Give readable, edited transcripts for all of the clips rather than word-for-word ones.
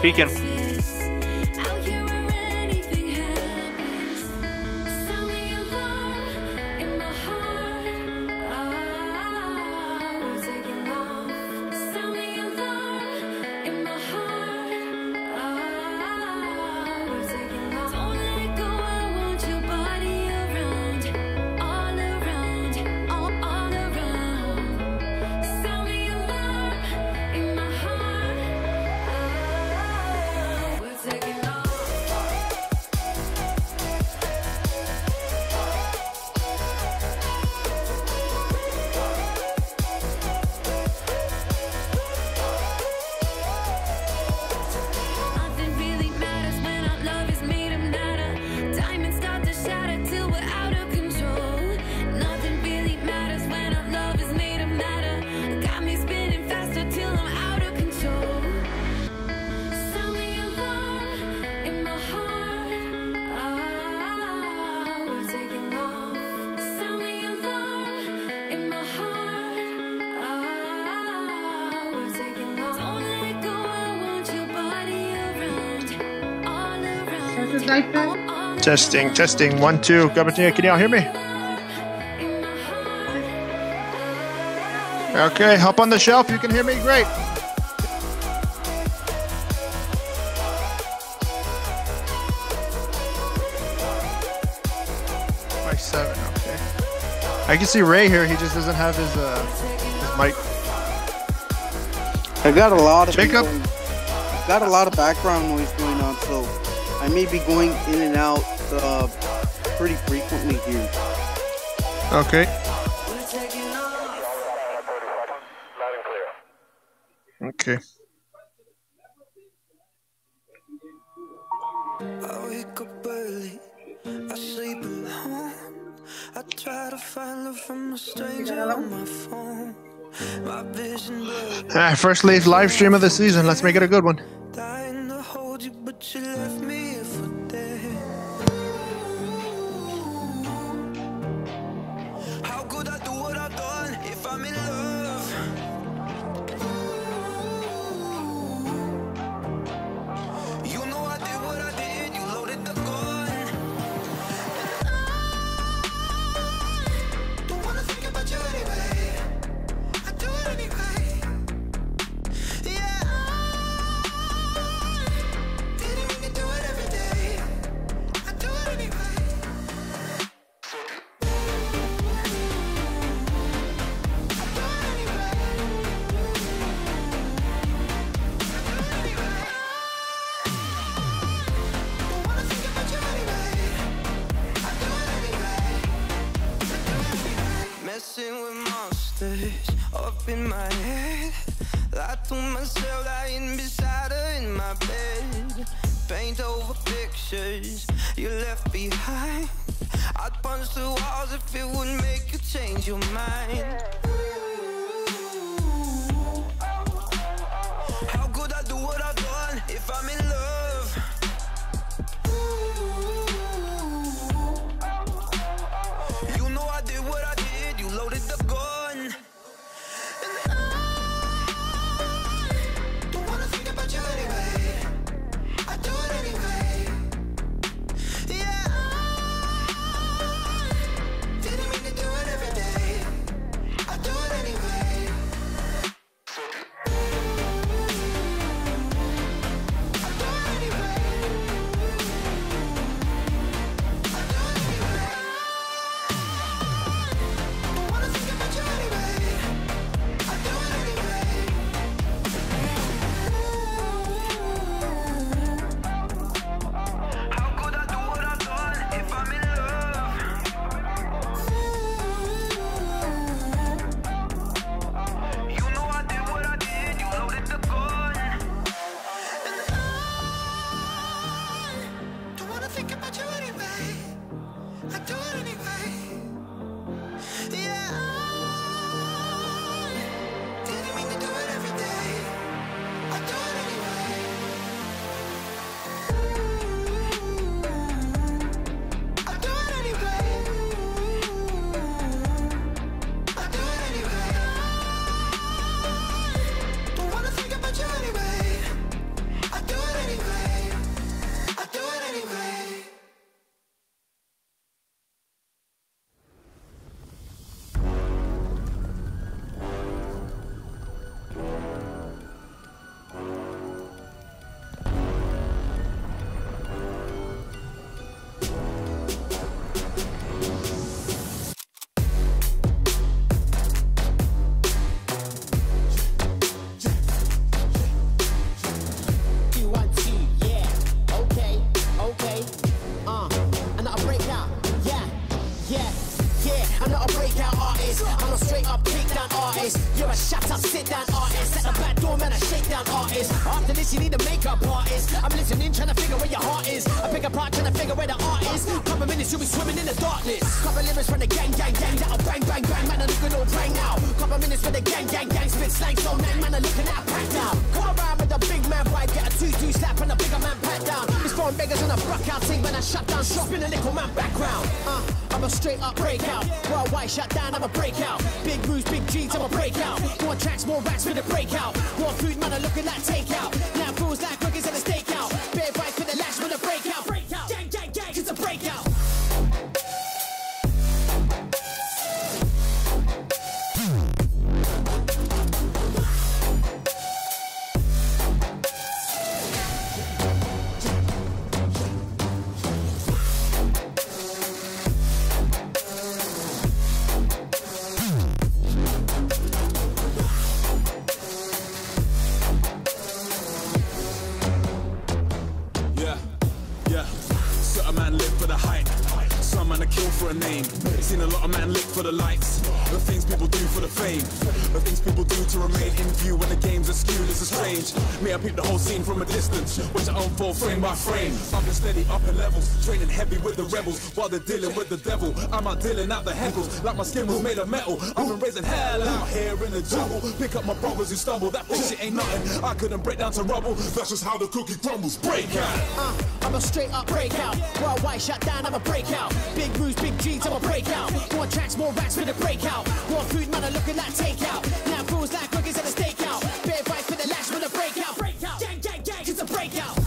peeking. Testing, testing, 1, 2. Can y'all hear me? Okay, hop on the shelf. You can hear me. Great. By 7. Okay. I can see Ray here. He just doesn't have his mic. I got a lot of Jacob. got a lot of background noise going on, so I may be going in and out pretty frequently here. Okay. Okay. I wake up early, I sleep alone. I try to find love from a stranger on my phone. My vision blurred. First live stream of the season. Let's make it a good one. Dying to hold you, but you left me here for dead. How could I do what I've done if I'm in love? You know I did what I did, you loaded the gun. Don't wanna think about you anyway. I do it anyway. Yeah. Didn't mean to do it every day. I do it anyway. Messing with monsters up in my head. Lied to myself, lying beside her in my bed. Paint over pictures you left behind. I'd punch the walls if it would make you change your mind. How could I do what I've done if I'm in love? You know I did what I did, you loaded the gun. And I. I do shut up, sit down artist. Set the back door, man, a shakedown artist. After this, you need a makeup artist. I'm listening, trying to figure where your heart is. I pick apart, trying to figure where the art is. Couple minutes, you'll be swimming in the darkness. Couple lyrics from the gang, that'll bang, bang, bang. Man, I'm looking all bang now. Couple minutes for the gang, spit slang so nang. Man, I'm looking at pack down. Come around with the big man vibe, get a 2-2 slap and a bigger man pat down. It's foreign beggars on a bruck-out thing, man, I shut down shop in a little man background. I'm a straight up breakout. Worldwide shut down, I'm a breakout. Big moves, big G's, I'm a breakout. More tracks, more racks for the breakout. More food, man, I'm looking like takeout. Now fools like cookies at a stakeout. Bare bites for the lash for the breakout. Gang, it's a breakout. For a name, seen a lot of man live for the lights, the things people do for the fame, the things people do to remain in view when the games are skewed. This is strange. Me, I peep the whole scene from a distance, which I unfold frame by frame. I've been steady up in levels, training heavy with the rebels while they're dealing with the devil. I'm out dealing out the heckles like my skin was made of metal. I've been raising hell out here in the jungle. Pick up my brothers who stumble. That shit ain't nothing. I couldn't break down to rubble. That's just how the cookie crumbles. Break out. I'm a straight up breakout. Worldwide shut down, I'm a breakout. Big moves, big G's, I'm a breakout. More tracks, more racks for the breakout. More food, man, I'm looking like takeout. Now fools like cookies at a stakeout. Bare bites for the lash for the breakout. Gang, it's a breakout.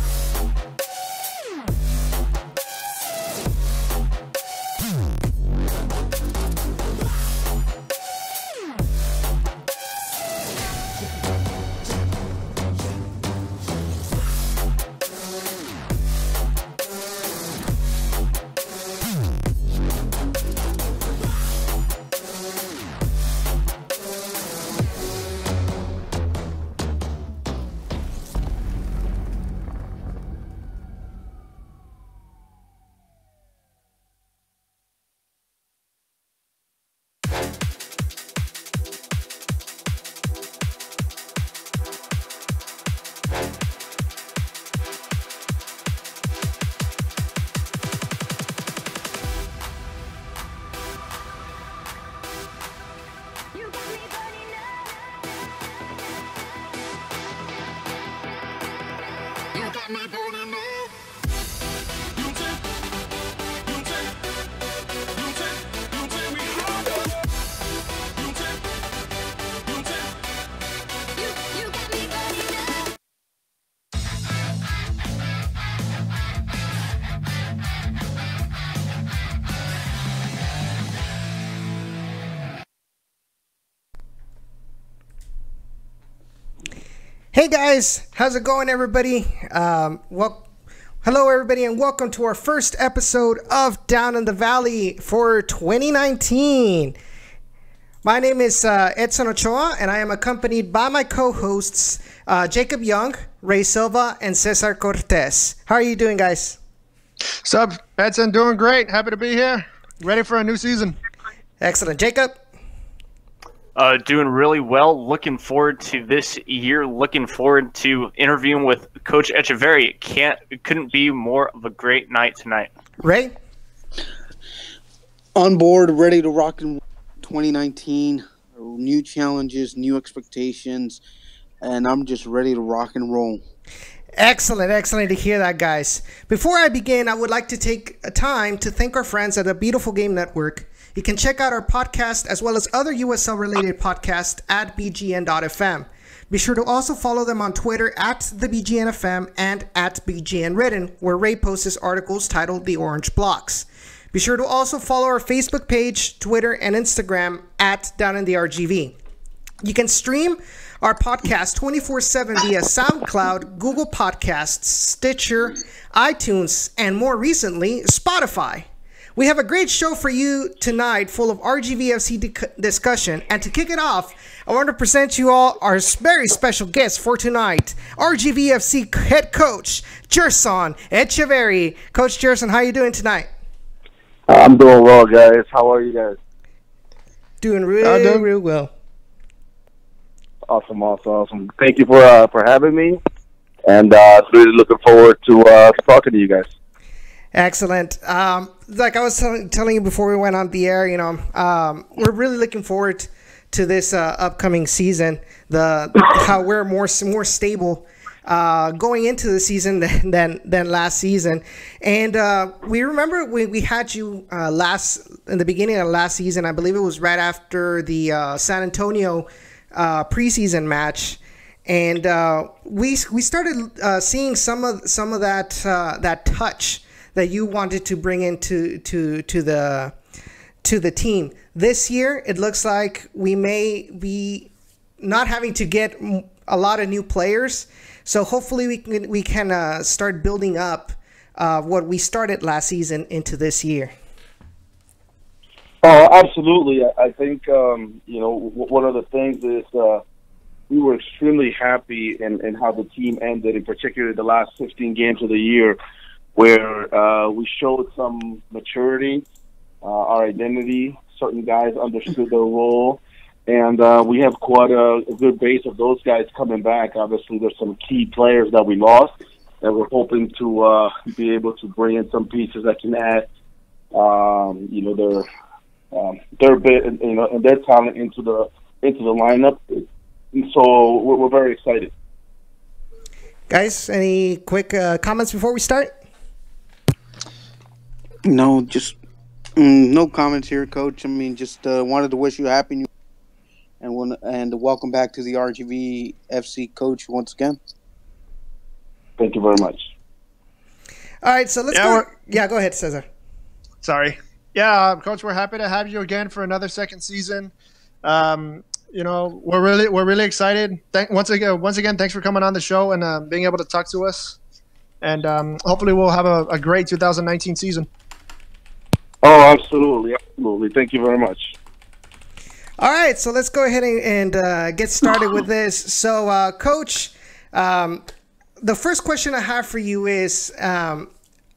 Hey guys, how's it going, everybody? Hello everybody, and welcome to our first episode of Down in the Valley for 2019. My name is Edson Ochoa, and I am accompanied by my co-hosts Jacob Young, Rey Silva, and Cesar Cortez. How are you doing, guys? Sup, Edson? Doing great. Happy to be here. Ready for a new season. Excellent. Jacob? Doing really well. Looking forward to this year. Looking forward to interviewing with Coach Echeverry. It couldn't be more of a great night tonight. Rey? On board, ready to rock in 2019. New challenges, new expectations, and I'm just ready to rock and roll. Excellent to hear that, guys. Before I begin, I would like to take a time to thank our friends at the Beautiful Game Network. You can check out our podcast as well as other USL-related podcasts at bgn.fm. Be sure to also follow them on Twitter at TheBGNFM and at BGNWritten, where Rey posts his articles titled The Orange Blocks. Be sure to also follow our Facebook page, Twitter, and Instagram at Down in the RGV. You can stream our podcast 24/7 via Soundcloud, Google Podcasts, Stitcher, iTunes, and more recently, Spotify. We have a great show for you tonight full of RGVFC discussion, and to kick it off, I want to present you all our very special guest for tonight, RGVFC head coach, Gerson Echeverry. Coach Gerson, how are you doing tonight? I'm doing well, guys. How are you guys? Doing real well. Awesome. Thank you for having me, and really looking forward to talking to you guys. Excellent. Like I was telling you before we went on the air, we're really looking forward to this upcoming season. How we're more stable going into the season than last season, and we remember we had you in the beginning of last season. I believe it was right after the San Antonio preseason match, and we started seeing some of that touch that you wanted to bring into the team. This year, it looks like we may be not having to get a lot of new players. So hopefully we can start building up what we started last season into this year. Oh, absolutely. I think one of the things is we were extremely happy in how the team ended, in particular the last 15 games of the year, where we showed some maturity, our identity. Certain guys understood their role, and we have quite a good base of those guys coming back. Obviously, there's some key players that we lost, and we're hoping to be able to bring in some pieces that can add, their bit, and their talent into the lineup. And so we're very excited. Guys, any quick comments before we start? No, just no comments here, Coach. I mean, just wanted to wish you a happy New Year and welcome back to the RGVFC, Coach, once again. Thank you very much. All right, so let's go. Yeah, go ahead, Cesar. Sorry. Yeah, Coach, we're happy to have you again for another second season. We're really excited. Once again, thanks for coming on the show and being able to talk to us. And hopefully we'll have a great 2019 season. Oh, absolutely. Thank you very much. All right, so let's go ahead and get started with this. So, Coach, the first question I have for you is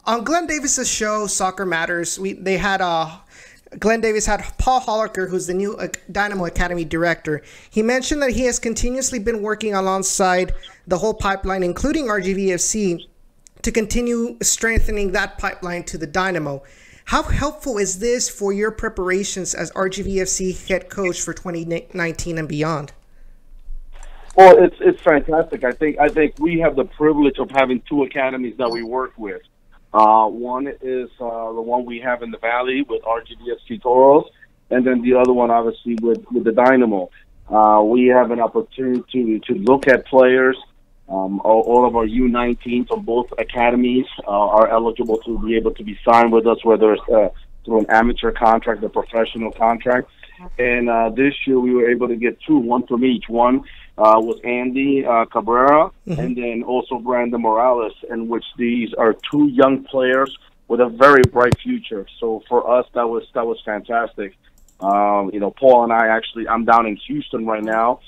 on Glenn Davis's show, Soccer Matters. Glenn Davis had Paul Holliker, who's the new Dynamo Academy director. He mentioned that he has continuously been working alongside the whole pipeline, including RGVFC, to continue strengthening that pipeline to the Dynamo. How helpful is this for your preparations as RGVFC head coach for 2019 and beyond? Well, it's fantastic. I think we have the privilege of having two academies that we work with. One is the one we have in the Valley with RGVFC Toros, and then the other one, obviously, with the Dynamo. We have an opportunity to look at players. All of our U19s from both academies are eligible to be able to be signed with us, whether it's through an amateur contract or professional contract. And this year we were able to get two, one from each. One was Andy Cabrera, and then also Brandon Morales, in which these are two young players with a very bright future. So for us, that was fantastic. Paul and I'm down in Houston right now.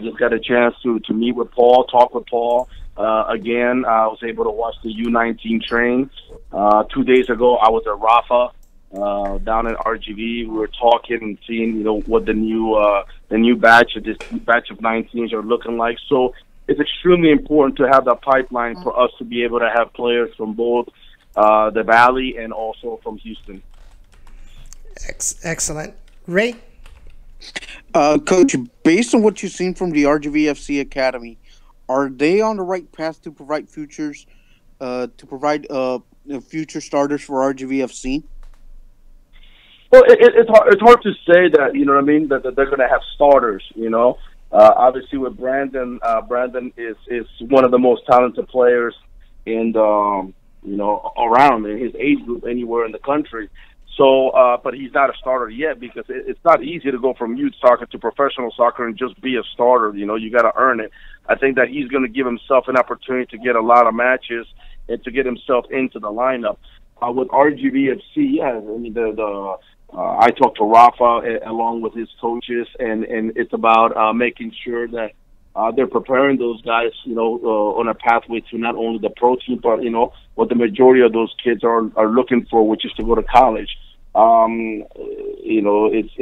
Just got a chance to meet with Paul, talk with Paul. Again, I was able to watch the U19 train. 2 days ago, I was at Rafa down at RGV. We were talking and seeing, what the new batch of 19s are looking like. So it's extremely important to have that pipeline for us to be able to have players from both the Valley and also from Houston. Excellent. Ray? Coach, based on what you've seen from the RGVFC Academy, are they on the right path to provide future starters for RGVFC? Well, it's hard to say that, that they're going to have starters, Obviously with Brandon is one of the most talented players around in his age group anywhere in the country. So, but he's not a starter yet because it's not easy to go from youth soccer to professional soccer and just be a starter. You got to earn it. I think that he's going to give himself an opportunity to get a lot of matches and to get himself into the lineup. With RGVFC, I talked to Rafa along with his coaches, and it's about making sure that they're preparing those guys, on a pathway to not only the pro team, but what the majority of those kids are looking for, which is to go to college.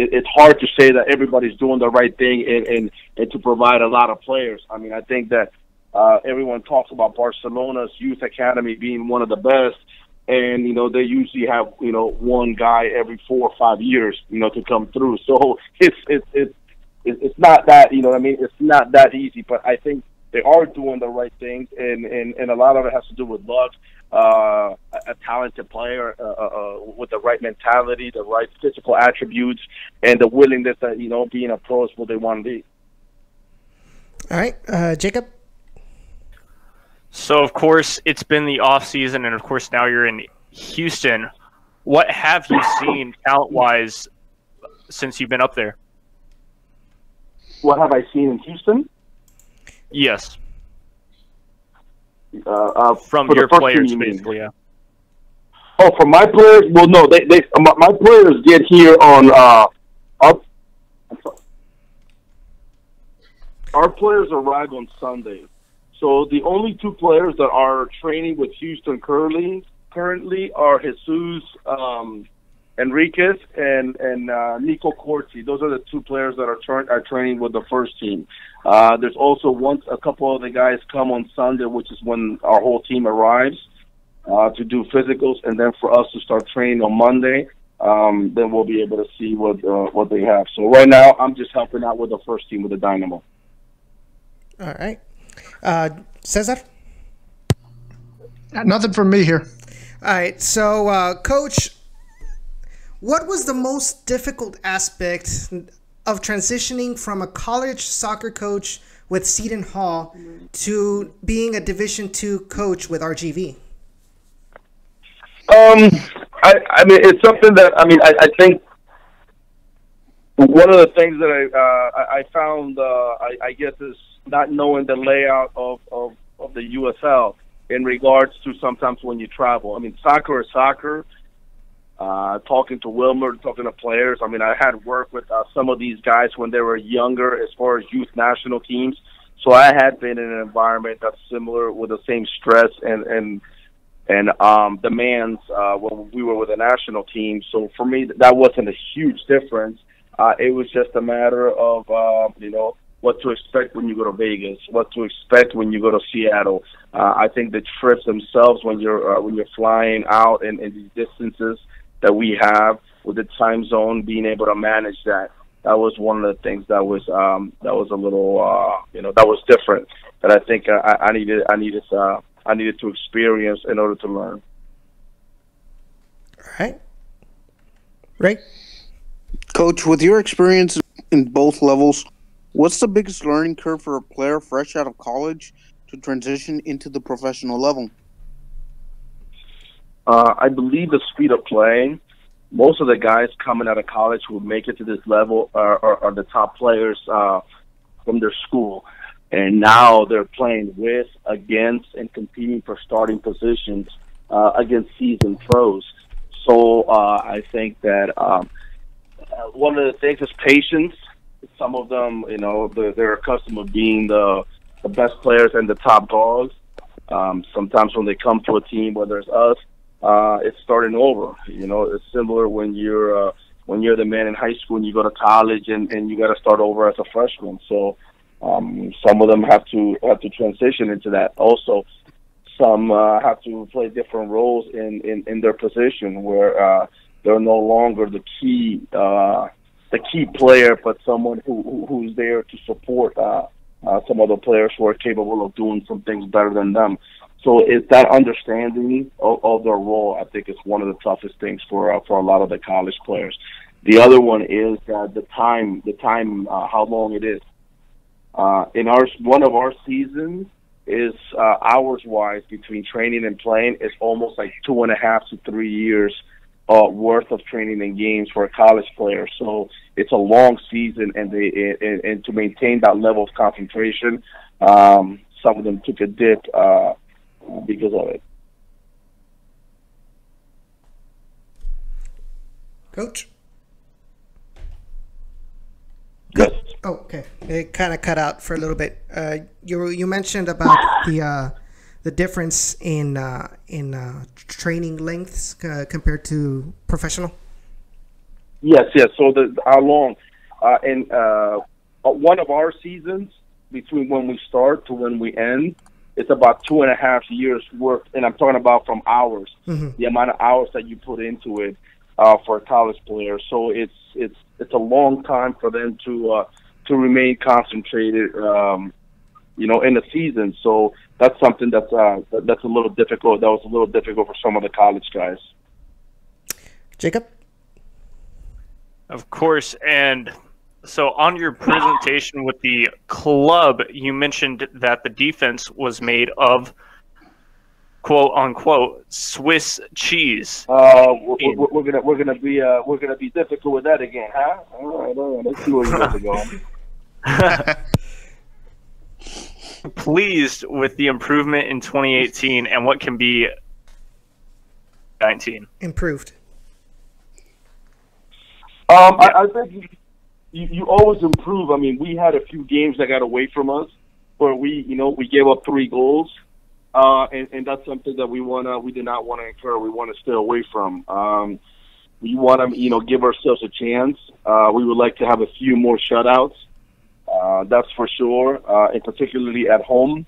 It's hard to say that everybody's doing the right thing and to provide a lot of players. I mean, I think that everyone talks about Barcelona's youth academy being one of the best, and they usually have one guy every 4 or 5 years to come through. So it's not that it's not that easy. But I think they are doing the right things, and a lot of it has to do with luck. A talented player with the right mentality, the right physical attributes, and the willingness that being a pro is what they want to be. All right, Jacob. So of course it's been the off season, and of course now you're in Houston. What have you seen talent-wise since you've been up there? What have I seen in Houston? Yes. From your players, basically, yeah. Oh, from my players? Well, no, my players get here on our players arrive on Sunday. So the only 2 players that are training with Houston currently are Jesus Enriquez and Nico Corti. Those are the 2 players that are training with the first team. There's also a couple of the guys come on Sunday, which is when our whole team arrives to do physicals, and then for us to start training on Monday. Then we'll be able to see what they have. So right now, I'm just helping out with the first team with the Dynamo. All right, Cesar. Nothing from me here. All right, so Coach, what was the most difficult aspect of transitioning from a college soccer coach with Seton Hall to being a Division II coach with RGV? I mean, it's something that I think one of the things that I found I guess is not knowing the layout of the USL in regards to sometimes when you travel. I mean, soccer is soccer. Talking to Wilmer, talking to players. I mean, I had worked with some of these guys when they were younger as far as youth national teams. So I had been in an environment that's similar with the same stress and demands when we were with the national team. So for me, that wasn't a huge difference. It was just a matter of, what to expect when you go to Vegas, what to expect when you go to Seattle. I think the trips themselves, when you're flying out in these distances that we have with the time zone, being able to manage that was one of the things that was a little that was different, that I think I needed to experience in order to learn. All right, Ray. Coach, with your experience in both levels, what's the biggest learning curve for a player fresh out of college to transition into the professional level? I believe the speed of play. Most of the guys coming out of college who make it to this level are the top players from their school. And now they're playing with, against, and competing for starting positions against seasoned pros. So I think that one of the things is patience. Some of them, they're accustomed to being the best players and the top dogs. Sometimes when they come to a team, whether it's us, it's starting over. It's similar when you're the man in high school and you go to college and you got to start over as a freshman. So some of them have to transition into that. Also, some have to play different roles in their position where they're no longer the key player, but someone who's there to support some other players who are capable of doing some things better than them. So it's that understanding of their role, I think, is one of the toughest things for a lot of the college players. The other one is the time, how long it is. One of our seasons is hours-wise between training and playing is almost like 2.5 to 3 years worth of training and games for a college player. So it's a long season, and to maintain that level of concentration, some of them took a dip because of it. Coach? Yes. Oh, okay. It kind of cut out for a little bit. You mentioned about the difference in training lengths compared to professional. Yes. So how long? And one of our seasons, between when we start to when we end, it's about 2.5 years worth, and I'm talking about from hours, the amount of hours that you put into it for a college player. So it's a long time for them to remain concentrated, in the season. So that's something that's a little difficult. That was a little difficult for some of the college guys. Jacob? Of course, and so on your presentation with the club, you mentioned that the defense was made of quote unquote Swiss cheese. We're gonna be difficult with that again, huh? All right. Let's see where you guys are going. Pleased with the improvement in 2018 and what can be 19 improved. I think you always improve. I mean, we had a few games that got away from us where we gave up 3 goals, and that's something that we did not want to incur. We want to stay away from. We want to give ourselves a chance. We would like to have a few more shutouts. That's for sure, and particularly at home.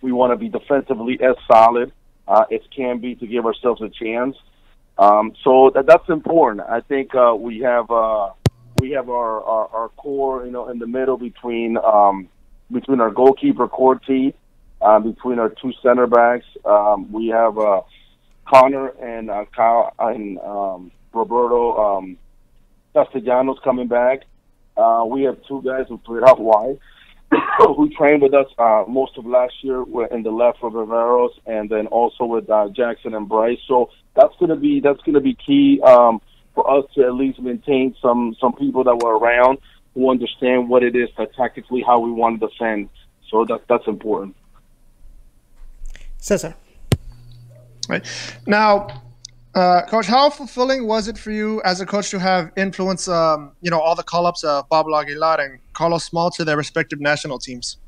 We want to be defensively as solid as can be to give ourselves a chance. So that's important. I think we have our core, in the middle between our goalkeeper Cortez, between our 2 center backs. We have Connor and Kyle and Roberto Castellanos coming back. We have 2 guys who played out wide, who trained with us most of last year in the left for Riveros, and then also with Jackson and Bryce. So that's gonna be key for us to at least maintain some people that were around who understand what it is tactically how we want to defend. So that's important. Cesar. Right now, Coach, how fulfilling was it for you as a coach to have influence, all the call-ups of Pablo Aguilar and Carlos Small to their respective national teams?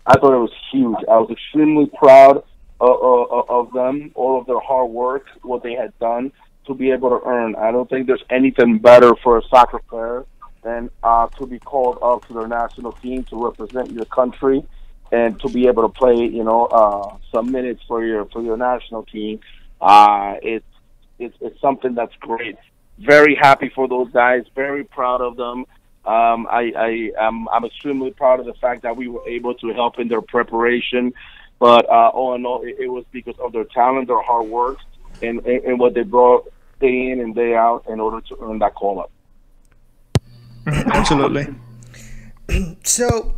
I thought it was huge. I was extremely proud of them, all of their hard work, what they had done to be able to earn. I don't think there's anything better for a soccer player than to be called up to their national team to represent your country and to be able to play, some minutes for your national team. It's something that's great. Very happy for those guys. Very proud of them. I'm extremely proud of the fact that we were able to help in their preparation. But all in all, it was because of their talent, their hard work, and what they brought day in and day out in order to earn that call up. Absolutely. So,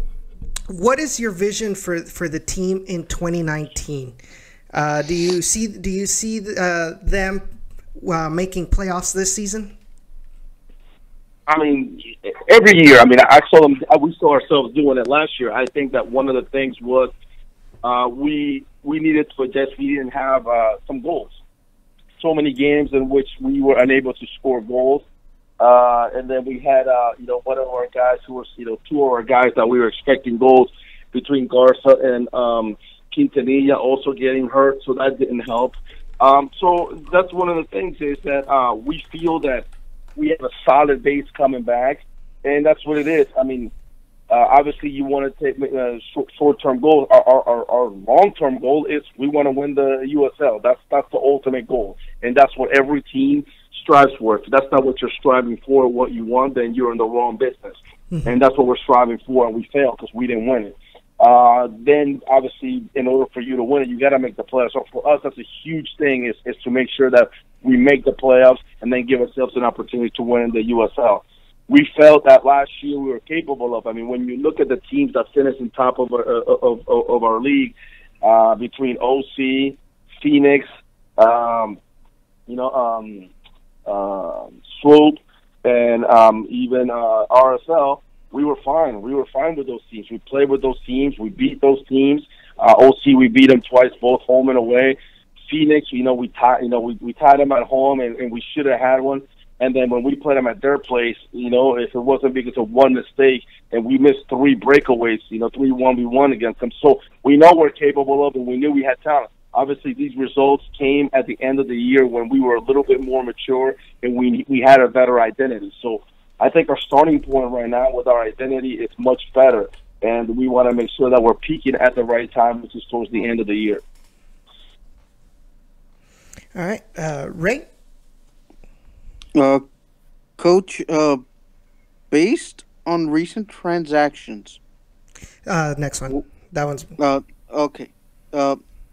what is your vision for the team in 2019? Do you see them making playoffs this season? I mean, every year. I mean, we saw ourselves doing it last year. I think that one of the things was we needed to adjust. We didn't have some goals. So many games in which we were unable to score goals. And then we had, one of our guys who was, 2 of our guys that we were expecting goals between Garza and Quintanilla also getting hurt, so that didn't help. So that's one of the things is that we feel that we have a solid base coming back, and that's what it is. I mean, obviously you want to take short-term goals. Our long-term goal is we want to win the USL. That's the ultimate goal, and that's what every team strives for. If that's not what you're striving for, what you want, then you're in the wrong business. Mm-hmm. And that's what we're striving for, and we failed because we didn't win it. Then obviously, in order for you to win it, you got to make the playoffs. So for us, that's a huge thing is to make sure that we make the playoffs and then give ourselves an opportunity to win in the USL. We felt that last year we were capable of. I mean, when you look at the teams that finished in top of our league, between OC, Phoenix, Swoop, and even RSL, we were fine. We were fine with those teams. We played with those teams. We beat those teams. OC, we beat them twice, both home and away. Phoenix, we tied them at home, and we should have had one. And then when we played them at their place, if it wasn't because of one mistake, and we missed 3 breakaways, 3 1v1 against them. So we know we're capable of, and we knew we had talent. Obviously, these results came at the end of the year when we were a little bit more mature and we had a better identity. So I think our starting point right now with our identity is much better, and we want to make sure that we're peaking at the right time, which is towards the end of the year. All right, Ray? Coach, based on recent transactions. Next one. That one's... Okay.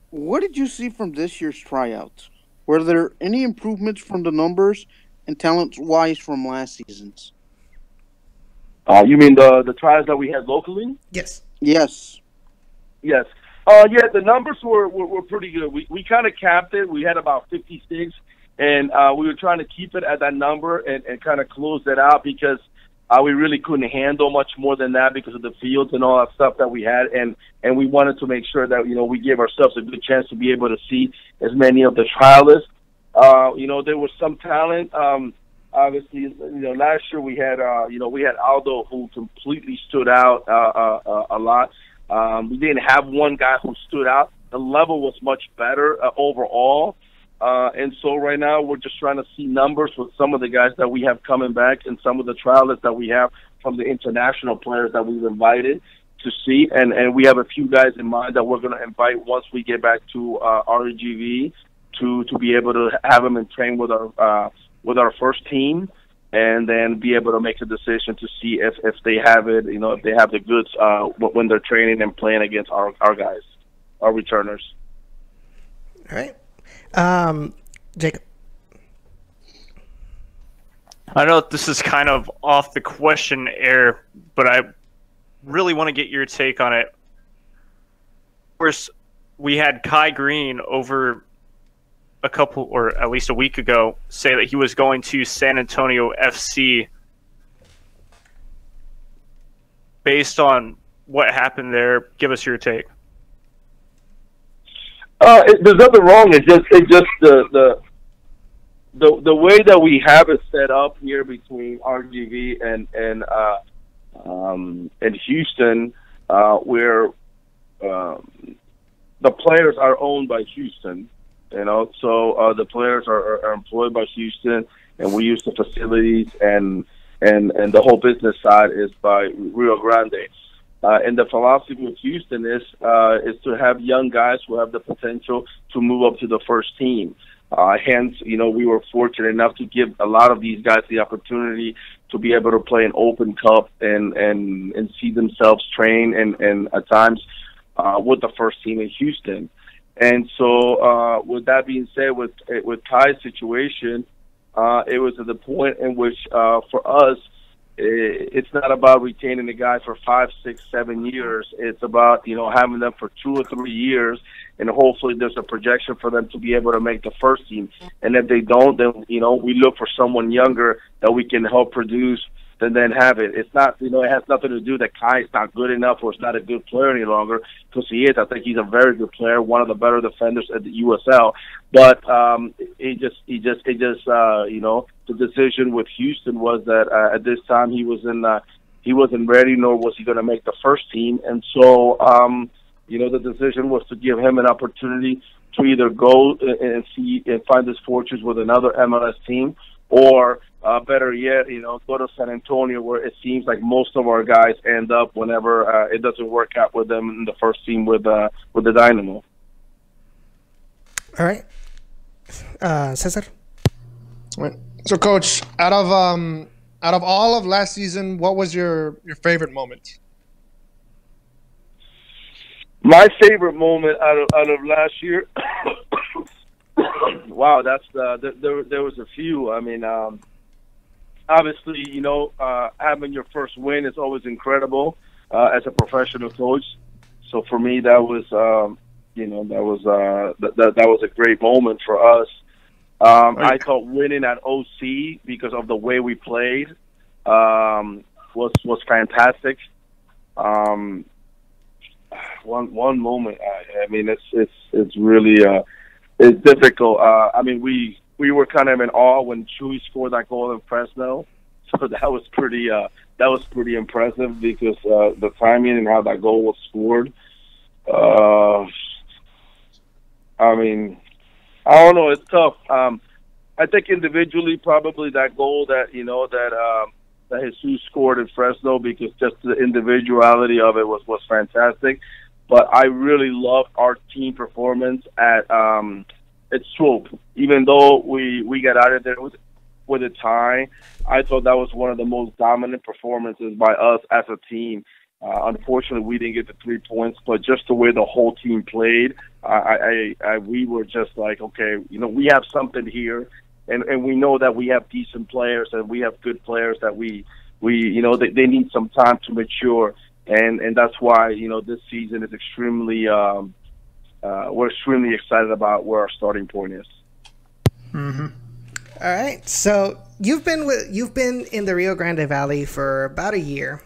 What did you see from this year's tryouts? Were there any improvements from the numbers and talent-wise from last season's? You mean the tryouts that we had locally? Yes. Yes. Yes. Yeah, the numbers were pretty good. We kind of capped it. We had about 56, and we were trying to keep it at that number and kind of close that out because we really couldn't handle much more than that because of the fields and all that stuff that we had, and we wanted to make sure that, you know, we gave ourselves a good chance to be able to see as many of the trialists. You know, there was some talent. Obviously, you know, last year we had Aldo, who completely stood out a lot. We didn't have one guy who stood out. The level was much better overall. And so right now we're just trying to see numbers with some of the guys that we have coming back and some of the trialists that we have from the international players that we've invited to see. And we have a few guys in mind that we're going to invite once we get back to RGV to be able to have them and train with our first team, and then be able to make a decision to see if they have it, you know, if they have the goods when they're training and playing against our guys, our returners. All right. Jacob. I know this is kind of off the question air, but I really want to get your take on it. Of course, we had Kai Green over a couple, or at least a week ago, say that he was going to San Antonio FC. Based on what happened there, give us your take. There's nothing wrong. It's just the way that we have it set up here between RGV and Houston, where the players are owned by Houston. You know, so the players are employed by Houston, and we use the facilities, and the whole business side is by Rio Grande. And the philosophy with Houston is to have young guys who have the potential to move up to the first team. Hence, you know, we were fortunate enough to give a lot of these guys the opportunity to be able to play an Open Cup and see themselves train and at times with the first team in Houston. And so, with that being said, with Kai's situation, it was at the point in which, for us, it's not about retaining a guy for 5, 6, 7 years. It's about, you know, having them for 2 or 3 years, and hopefully there's a projection for them to be able to make the first team. And if they don't, then, you know, we look for someone younger that we can help produce and then have it. It's not, you know, it has nothing to do that Kai is not good enough or is not a good player any longer, because he is. I think he's a very good player, one of the better defenders at the USL. But it just you know, the decision with Houston was that at this time he wasn't ready, nor was he going to make the first team. And so, you know, the decision was to give him an opportunity to either go and see and find his fortunes with another MLS team, or better yet, you know, go to San Antonio, where it seems like most of our guys end up whenever it doesn't work out with them in the first team with the Dynamo. All right, Cesar. So, Coach, out of all of last season, what was your favorite moment? My favorite moment out of last year. Wow, that's there was a few. I mean, obviously, you know, having your first win is always incredible as a professional coach. So for me, that was you know, that was a great moment for us. I thought winning at OC, because of the way we played, was fantastic. One moment. I mean, it's really it's difficult. I mean, we were kind of in awe when Chuy scored that goal in Fresno. So that was pretty impressive, because the timing and how that goal was scored. I mean, I don't know. It's tough. I think individually, probably that goal that that Jesus scored in Fresno, because just the individuality of it was fantastic. But I really loved our team performance at Swope. Even though we got out of there with a tie, I thought that was one of the most dominant performances by us as a team. Unfortunately, we didn't get the 3 points, but just the way the whole team played, we were just like, okay, we have something here, and we know that we have decent players and we have good players that we they need some time to mature, and that's why this season is extremely we're extremely excited about where our starting point is. Mm-hmm. All right, so you've been in the Rio Grande Valley for about a year.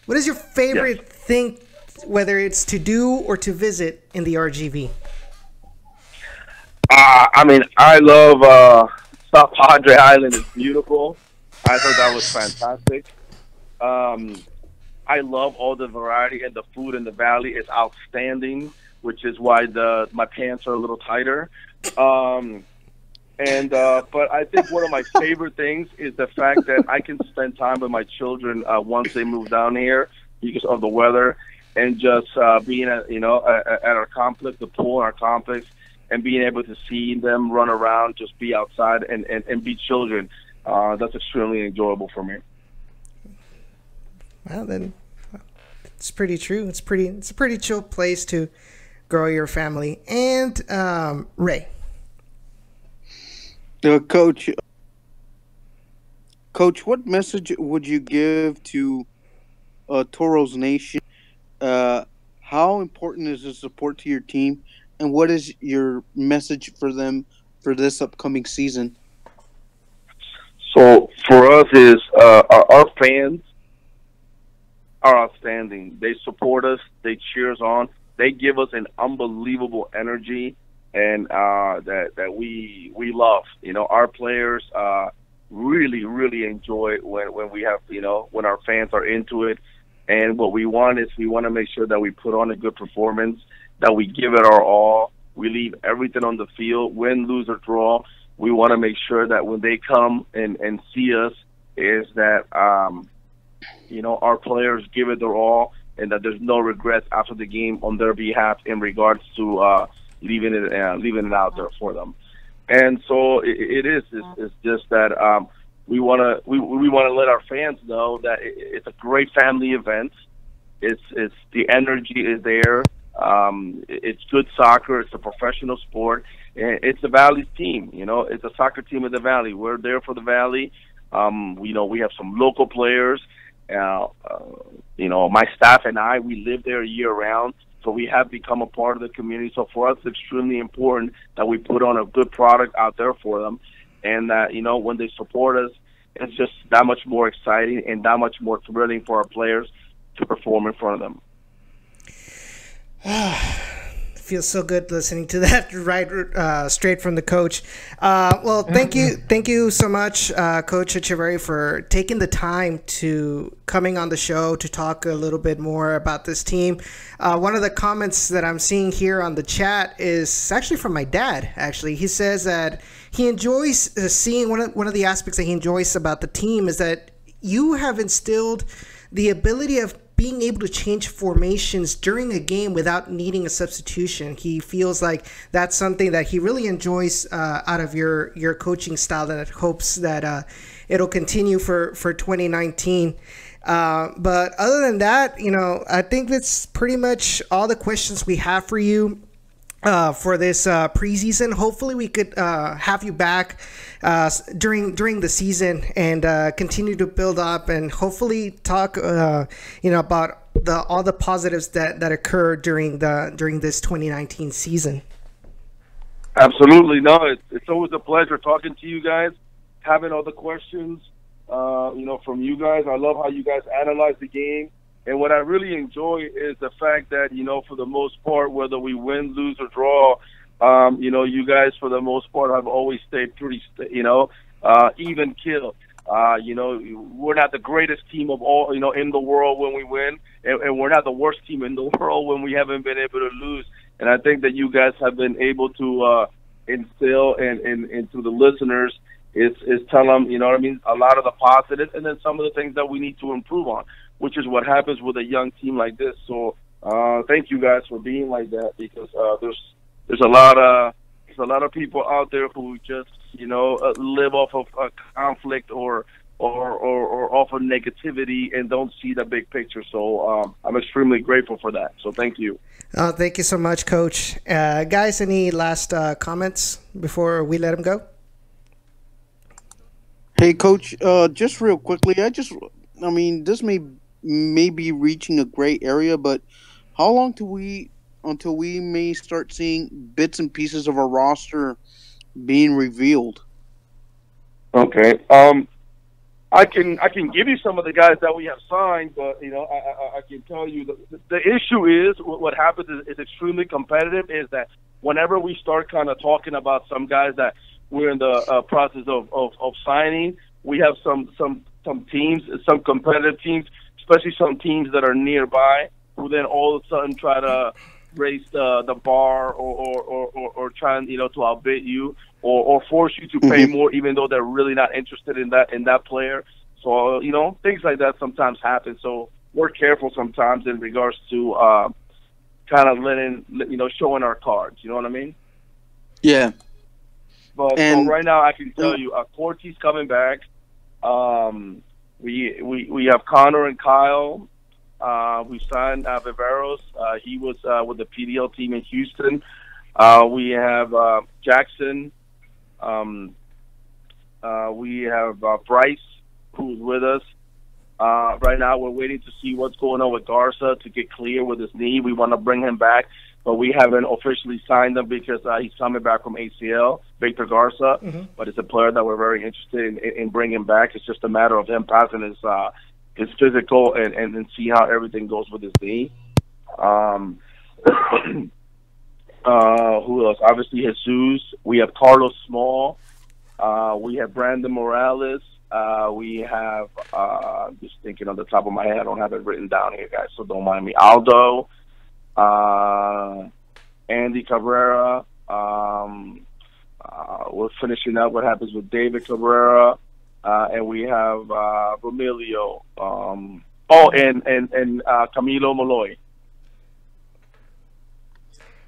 What is your favorite thing, whether it's to do or to visit in the RGV? I mean, I love South Padre Island. It's beautiful. I thought that was fantastic. I love all the variety, and the food in the valley is outstanding, which is why my pants are a little tighter. But I think one of my favorite things is the fact that I can spend time with my children once they move down here because of the weather, and just being at our complex, the pool in our complex, and being able to see them run around, just be outside and be children. That's extremely enjoyable for me. Well, then it's pretty true. It's a pretty chill place to grow your family. And Rey. Coach, what message would you give to Toros Nation? How important is the support to your team, and what is your message for them for this upcoming season? So for us is our fans are outstanding. They support us. They cheer us on. They give us an unbelievable energy, and that we love. Our players really, really enjoy when we have when our fans are into it. And what we want is we want to make sure that we put on a good performance, that we give it our all. We leave everything on the field, win, lose, or draw. We want to make sure that when they come and see us, is that our players give it their all, and that there's no regrets after the game on their behalf in regards to leaving it out there for them. And so it's just that we want to let our fans know that it's a great family event. It's the energy is there. It's good soccer. It's a professional sport. And it's the Valley's team. It's a soccer team of the Valley. We're there for the Valley. We have some local players. My staff and I, we live there year round, so we have become a part of the community. So for us, it's extremely important that we put on a good product out there for them, and that when they support us, it's just that much more exciting and that much more thrilling for our players to perform in front of them. Feels so good listening to that right straight from the coach. Well, thank you so much, Coach Echeverry, for taking the time to coming on the show to talk a little bit more about this team. One of the comments that I'm seeing here on the chat is actually from my dad. Actually, he says that he enjoys seeing one of the aspects that he enjoys about the team is that you have instilled the ability of being able to change formations during a game without needing a substitution. He feels like that's something that he really enjoys out of your coaching style, and hopes that it'll continue for 2019. But other than that, I think that's pretty much all the questions we have for you for this preseason. Hopefully we could have you back during the season and continue to build up, and hopefully talk about all the positives that occurred during this 2019 season. Absolutely. No, it's always a pleasure talking to you guys, having all the questions from you guys. I love how you guys analyze the game. And what I really enjoy is the fact that, for the most part, whether we win, lose, or draw, you guys, for the most part, have always stayed pretty, even keel. You know, we're not the greatest team of all, you know, in the world when we win, and we're not the worst team in the world when we haven't been able to lose. And I think that you guys have been able to instill into the listeners is tell them, you know what I mean, a lot of the positives, and then some of the things that we need to improve on, which is what happens with a young team like this. So thank you guys for being like that, because there's a lot of people out there who just, you know, live off of conflict or off of negativity and don't see the big picture. So I'm extremely grateful for that. So thank you. Thank you so much, Coach. Guys, any last comments before we let him go? Hey, Coach, just real quickly, I mean, this may be reaching a gray area, but how long until we may start seeing bits and pieces of our roster being revealed? Okay. I can give you some of the guys that we have signed, but, you know, I can tell you the issue is what happens is extremely competitive, is that whenever we start kind of talking about some guys that we're in the process of signing, we have some teams, some competitive teams, especially some teams that are nearby, who then all of a sudden try to raise the bar or try and, you know, to outbid you or force you to pay more, even though they're really not interested in that player. So, you know, things like that sometimes happen. So we're careful sometimes in regards to kind of showing our cards. You know what I mean? Yeah. But so right now, I can tell you, Cortez coming back. We have Connor and Kyle. We signed Viveros. He was with the PDL team in Houston. We have Jackson. We have Bryce, who's with us. Right now, we're waiting to see what's going on with Garza to get clear with his knee. We want to bring him back, but we haven't officially signed him because he's coming back from ACL, Victor Garza. But it's a player that we're very interested in bringing back. It's just a matter of him passing his physical and see how everything goes with his knee. Who else? Obviously, Jesus. We have Carlos Small. We have Brandon Morales. We have, just thinking on the top of my head, I don't have it written down here, guys, so don't mind me. Aldo. Andy Cabrera. We're finishing up what happens with David Cabrera. And we have Romilio. And Camilo Malloy.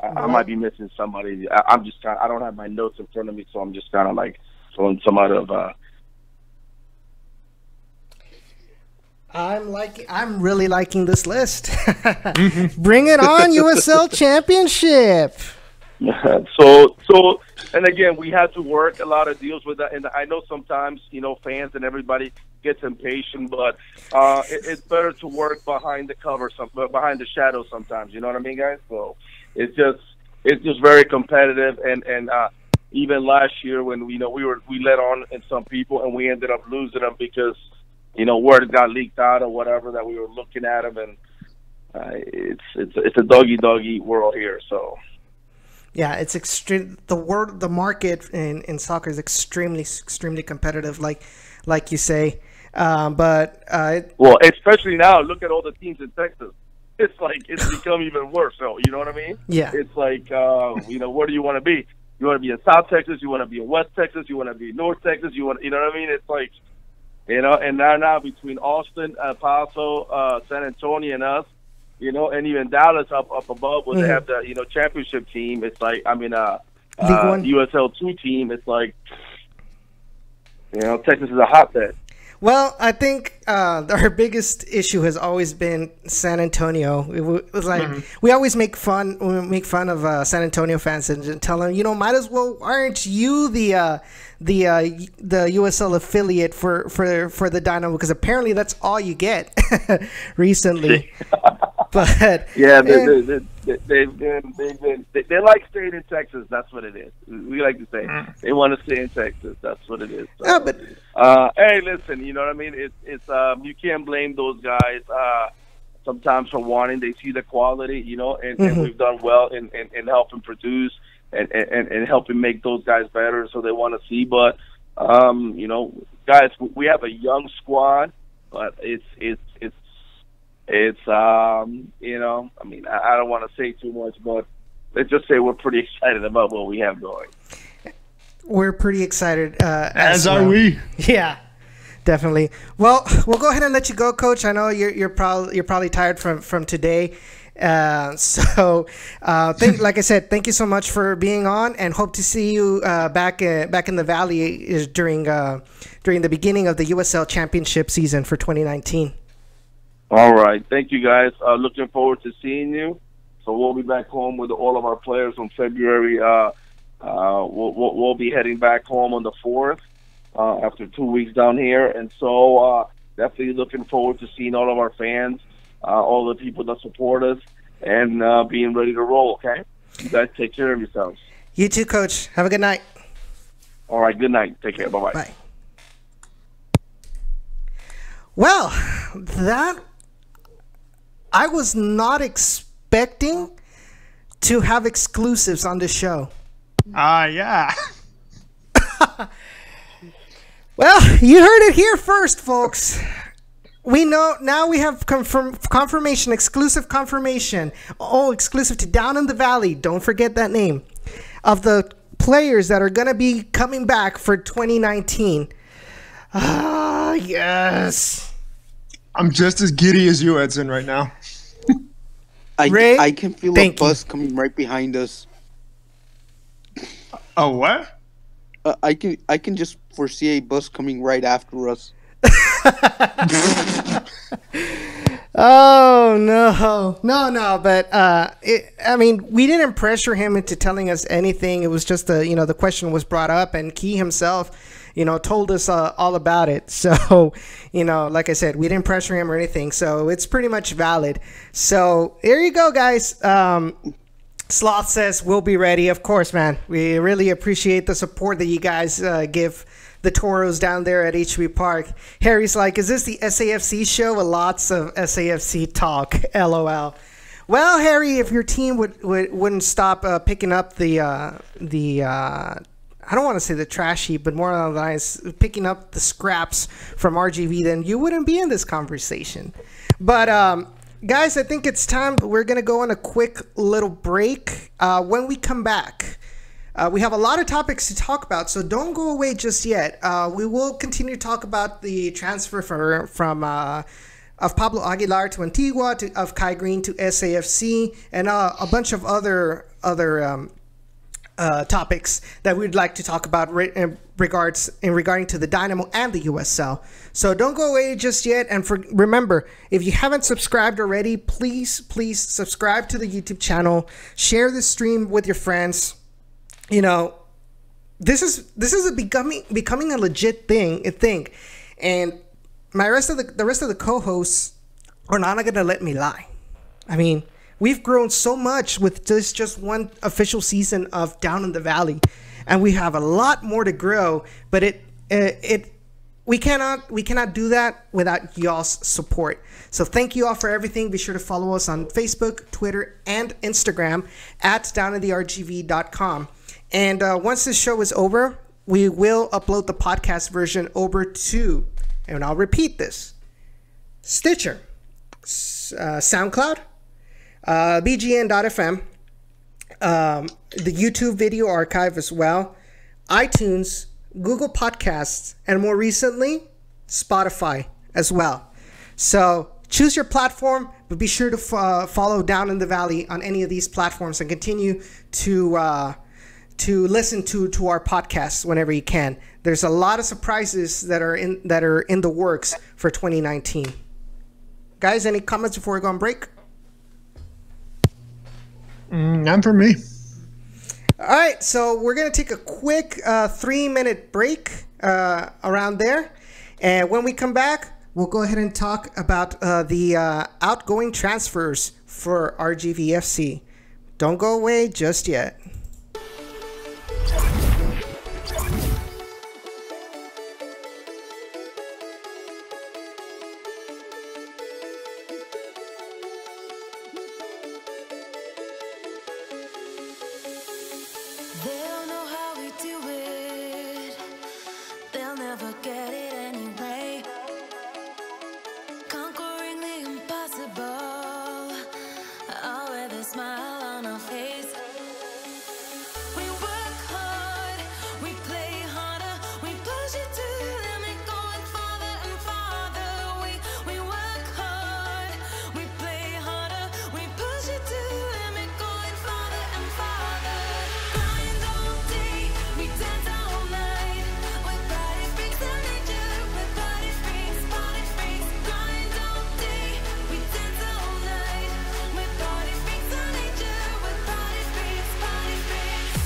I might be missing somebody. I don't have my notes in front of me, so I'm just kind of like throwing some out of. I'm really liking this list. Bring it on, USL Championship. So, and again, we had to work a lot of deals with that. And I know sometimes, you know, fans and everybody gets impatient, but it's better to work behind the cover, behind the shadows sometimes. You know what I mean, guys? So it's just very competitive. And even last year when we let on in some people and we ended up losing them because, you know, word got leaked out or whatever that we were looking at them, and it's a doggy world here. So. Yeah, it's extreme. The market in soccer is extremely competitive, like you say. But well, especially now, look at all the teams in Texas. It's like it's become even worse. So you know what I mean? Yeah. It's like you know, where do you want to be? You want to be in South Texas? You want to be in West Texas? You want to be in North Texas? You know what I mean? It's like, you know, and now between Austin, El Paso, San Antonio, and us. You know, and even Dallas up above where they have the, you know, championship team. It's like, I mean, USL 2 team. It's like, you know, Texas is a hotbed. Well, I think our biggest issue has always been San Antonio. It was like we always make fun of San Antonio fans and tell them, you know, might as well, aren't you the USL affiliate for the Dynamo, because apparently that's all you get recently. But yeah, they like staying in Texas. That's what it is. We like to say they want to stay in Texas. That's what it is. So, yeah, but hey, listen, you know what I mean? It's you can't blame those guys sometimes for wanting. They see the quality, you know, and we've done well in helping produce and helping make those guys better. So they want to see, but You know, guys, we have a young squad, but it's you know, I mean, I don't want to say too much, but let's just say we're pretty excited about what we have going. We're pretty excited. As are we. Yeah, definitely. Well, we'll go ahead and let you go, Coach. I know you're probably tired from today. Like I said, thank you so much for being on, and hope to see you back in the Valley during the beginning of the USL Championship season for 2019. All right, thank you guys. Looking forward to seeing you. So we'll be back home with all of our players on February. We'll be heading back home on the 4th after 2 weeks down here, and so definitely looking forward to seeing all of our fans, all the people that support us, and being ready to roll. Okay, you guys take care of yourselves. You too, Coach. Have a good night. All right, good night. Take care. Bye-bye. Bye. Well, that I was not expecting to have exclusives on this show. Yeah. Well, you heard it here first, folks. We know now, we have confirmation, exclusive confirmation. Oh, exclusive to Down in the Valley. Don't forget that name. Of the players that are going to be coming back for 2019. Ah, yes. I'm just as giddy as you, Edson, right now. Ray, I can feel a bus coming right behind us. Oh, what? I can just foresee a bus coming right after us. Oh no! But I mean, we didn't pressure him into telling us anything. It was just the question was brought up, and he himself, told us all about it. So, like I said, we didn't pressure him or anything. So it's pretty much valid. So here you go, guys. Sloth says we'll be ready. Of course, man. We really appreciate the support that you guys give the Toros down there at HB Park. Harry's like, is this the SAFC show? With lots of SAFC talk. LOL. Well, Harry, if your team wouldn't stop picking up the I don't want to say the trash heap, but more on the lines picking up the scraps from RGV, then you wouldn't be in this conversation. But guys, I think it's time. We're gonna go on a quick little break. When we come back, we have a lot of topics to talk about, so don't go away just yet. We will continue to talk about the transfer from of Pablo Aguilar to Antigua, of Kai Green to SAFC, and a bunch of other topics that we'd like to talk about regarding to the Dynamo and the USL. So don't go away just yet. And remember, if you haven't subscribed already, please subscribe to the YouTube channel. Share this stream with your friends. This is becoming a legit thing, and the rest of the co-hosts are not going to let me lie. I mean, we've grown so much with just one official season of Down in the Valley, and we have a lot more to grow. But we cannot do that without y'all's support. So thank you all for everything. Be sure to follow us on Facebook, Twitter, and Instagram at downinthergv.com. And once this show is over, we will upload the podcast version over to, and I'll repeat this, Stitcher, SoundCloud, BGN.FM, the YouTube video archive as well, iTunes, Google Podcasts, and more recently, Spotify as well. So choose your platform, but be sure to follow Down in the Valley on any of these platforms and continue to listen to our podcasts whenever you can. There's a lot of surprises that are in the works for 2019. Guys, any comments before we go on break? None for me. All right, so we're going to take a quick 3-minute break around there. And when we come back, we'll go ahead and talk about the outgoing transfers for RGVFC. Don't go away just yet. with a smile on our face. We work hard, we play harder, we push it to the limit, going farther and farther. We work hard, we play harder, we push it to the limit, going farther and farther. Grind all day, we dance all night. With body freaks and nature, with body freaks, body freaks. Grind all day, we dance all night. With body freaks and nature, with body freaks, body freaks.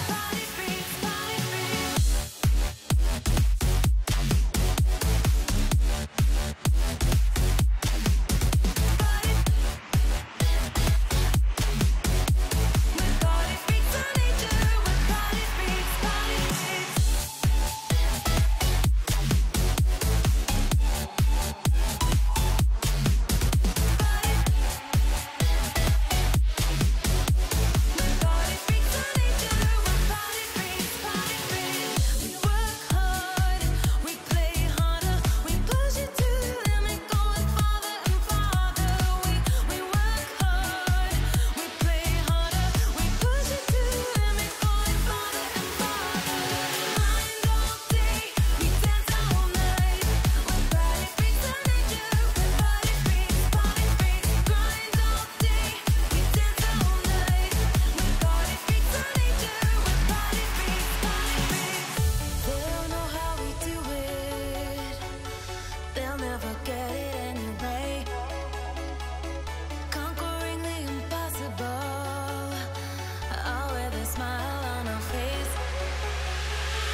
Body freaks, body freaks. With body freaks and nature, with body freaks, body freaks. With body freaks and nature, with body freaks, body freaks. We work hard, we play harder, we push it to the limit, going farther and farther. We work hard, we play harder, we push it to the limit, going farther and farther. Grind all day, we dance all night. With body freaks and nature, with body freaks, body freaks. Grind all day, we dance all night. With body freaks and nature, with body freaks, body freaks. They'll know how we do it. They'll never get it anyway. Conquering the impossible, all with a smile on our face.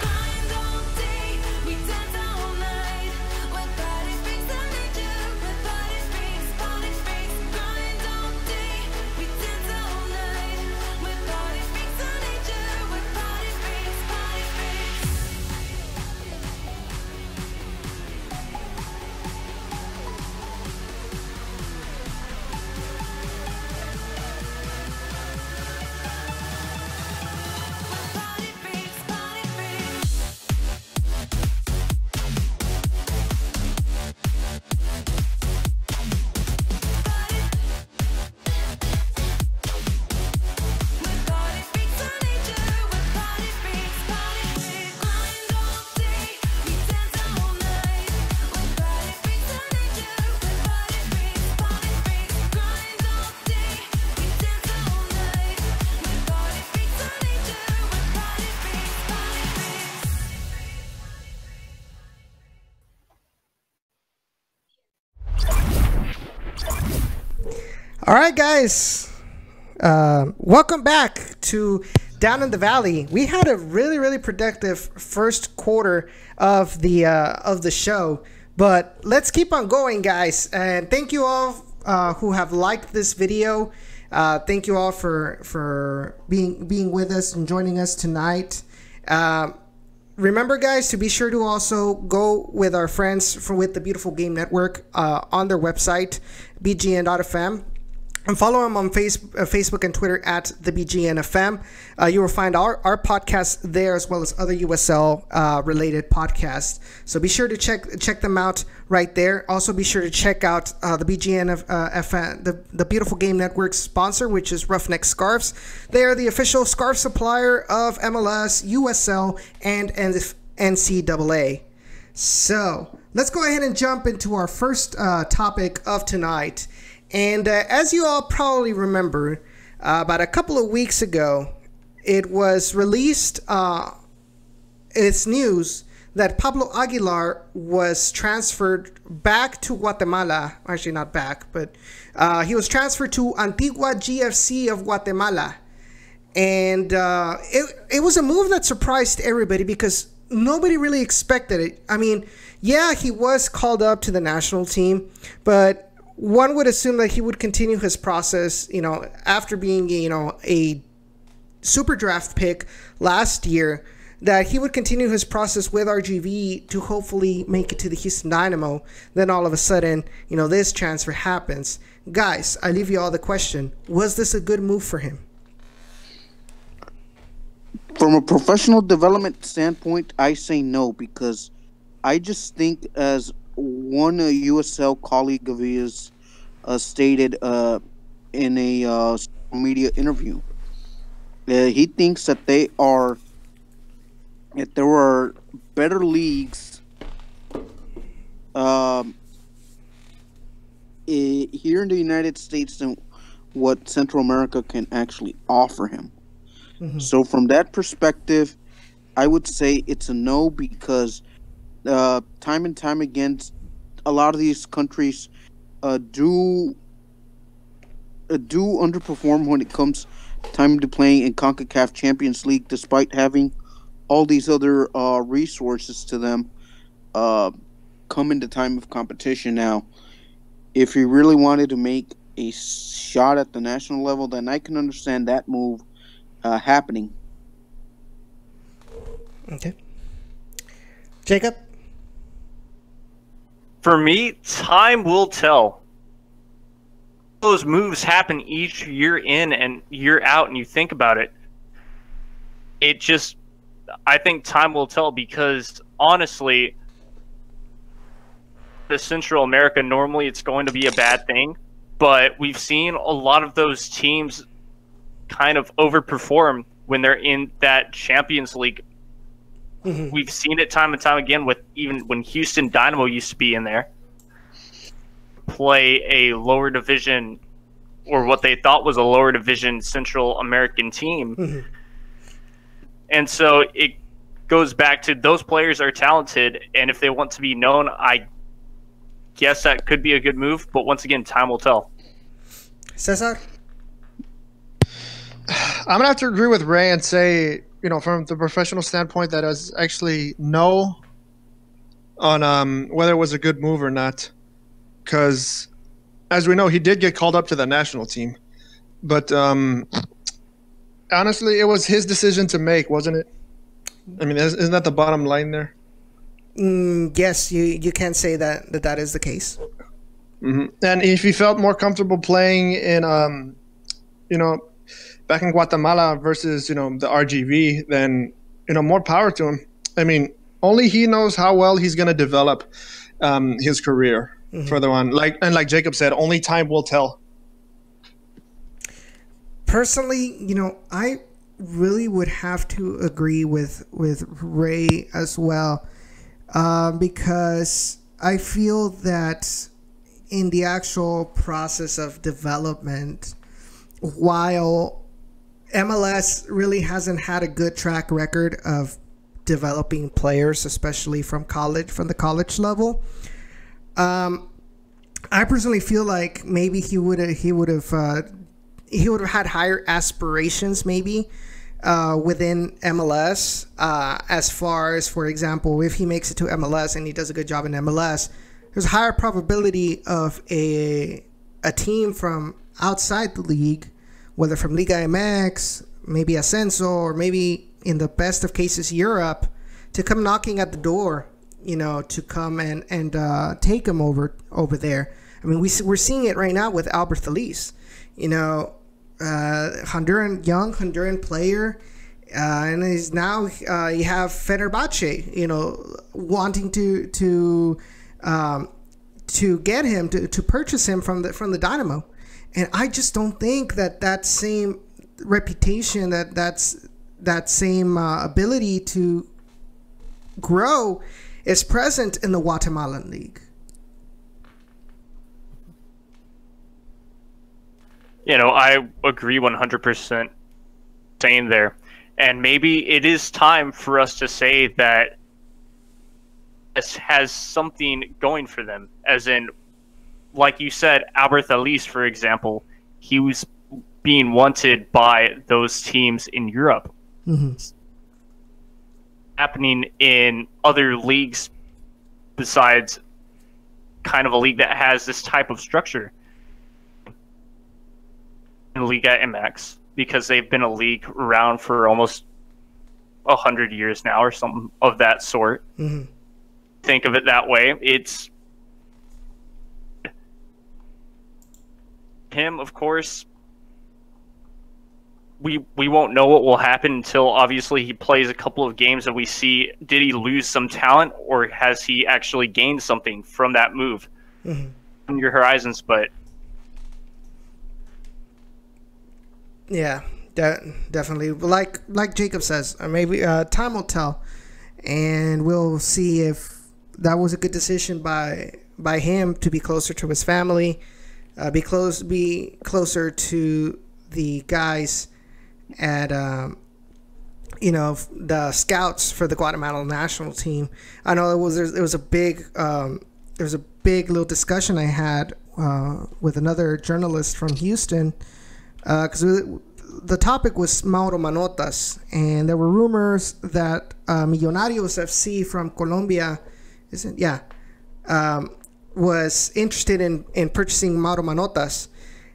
Grind all day, we dance all night. With body freaks and nature, with body freaks, body freaks. Grind all day, we dance all night. With body freaks and nature, with body freaks, body freaks. Body freaks, body freaks. With body freaks and nature, with body freaks, body freaks. Grind all day, we dance all night. With body freaks and nature, with body freaks, body freaks. Grind all day, we dance all night. With body freaks and nature, with body freaks, body freaks. All right, guys. Welcome back to Down in the Valley. We had a really productive first quarter of the show, but let's keep on going, guys. And thank you all who have liked this video. Thank you all for being with us and joining us tonight. Remember, guys, to be sure to also go with our friends with the Beautiful Game Network on their website, bgn.fm. And follow them on Facebook and Twitter at the BGNFM. You will find our podcast there, as well as other USL related podcasts. So be sure to check them out right there. Also be sure to check out the BGNFM, the Beautiful Game Network sponsor, which is Roughneck Scarves. They are the official scarf supplier of MLS, USL, and NCAA. So let's go ahead and jump into our first topic of tonight. And as you all probably remember, about a couple of weeks ago, it was released, it's news that Pablo Aguilar was transferred back to Guatemala. Actually, not back, but he was transferred to Antigua GFC of Guatemala. And it was a move that surprised everybody because nobody really expected it. I mean, yeah, he was called up to the national team, but one would assume that he would continue his process, after being, a super draft pick last year, that he would continue his process with RGV to hopefully make it to the Houston Dynamo. Then all of a sudden, this transfer happens. Guys, I leave you all the question. Was this a good move for him? From a professional development standpoint, I say no because I just think, as one USL colleague of his stated in a social media interview, he thinks that there are better leagues here in the United States than what Central America can actually offer him. So from that perspective, I would say it's a no because time and time again, a lot of these countries do underperform when it comes time to playing in CONCACAF Champions League, despite having all these other resources to them come into time of competition. Now, if he really wanted to make a shot at the national level, then I can understand that move happening. Okay. Jacob? For me, time will tell. Those moves happen each year in and year out, and you think about it. I think time will tell because, honestly, the Central America, normally it's going to be a bad thing, but we've seen a lot of those teams kind of overperform when they're in that Champions League. We've seen it time and time again with even when Houston Dynamo used to be in there, play a lower division or what they thought was a lower division Central American team. And so it goes back to those players are talented, and if they want to be known, I guess that could be a good move, but once again, time will tell. Cesar? I'm gonna have to agree with Ray and say, from the professional standpoint, that is actually no on whether it was a good move or not. Because, as we know, he did get called up to the national team, but honestly, it was his decision to make, wasn't it? I mean, isn't that the bottom line there? Yes, you can say that is the case. And if he felt more comfortable playing in, back in Guatemala versus, the RGV, then, more power to him. I mean, only he knows how well he's going to develop his career further on. Like Jacob said, only time will tell. Personally, I really would have to agree with Ray as well, because I feel that in the actual process of development, while MLS really hasn't had a good track record of developing players, especially from the college level, I personally feel like maybe he would have had higher aspirations, maybe within MLS. As far as, for example, if he makes it to MLS and he does a good job in MLS, there's a higher probability of a team from outside the league, whether from Liga MX, maybe Ascenso, or maybe in the best of cases Europe, to come knocking at the door, to come and take him over there. I mean, we're seeing it right now with Albert Feliz, young Honduran player, and he's now you have Fenerbahce, wanting to get him to purchase him from the Dynamo. And I just don't think that same reputation, that same ability to grow is present in the Guatemalan league. I agree 100% saying there. And maybe it is time for us to say that this has something going for them, as in, like you said, Albert Ellis, for example, he was being wanted by those teams in Europe. Happening in other leagues besides kind of a league that has this type of structure. In Liga MX, because they've been a league around for almost 100 years now or something of that sort. Think of it that way. It's him, of course, we won't know what will happen until obviously he plays a couple of games and we see, did he lose some talent or has he actually gained something from that move on your horizons? But yeah, definitely. Like Jacob says, maybe time will tell, and we'll see if that was a good decision by him to be closer to his family, be closer to the guys at the scouts for the Guatemalan national team. I know it was a big little discussion I had with another journalist from Houston, because the topic was Mauro Manotas, and there were rumors that Millonarios FC from Colombia was interested in purchasing Mauro Manotas.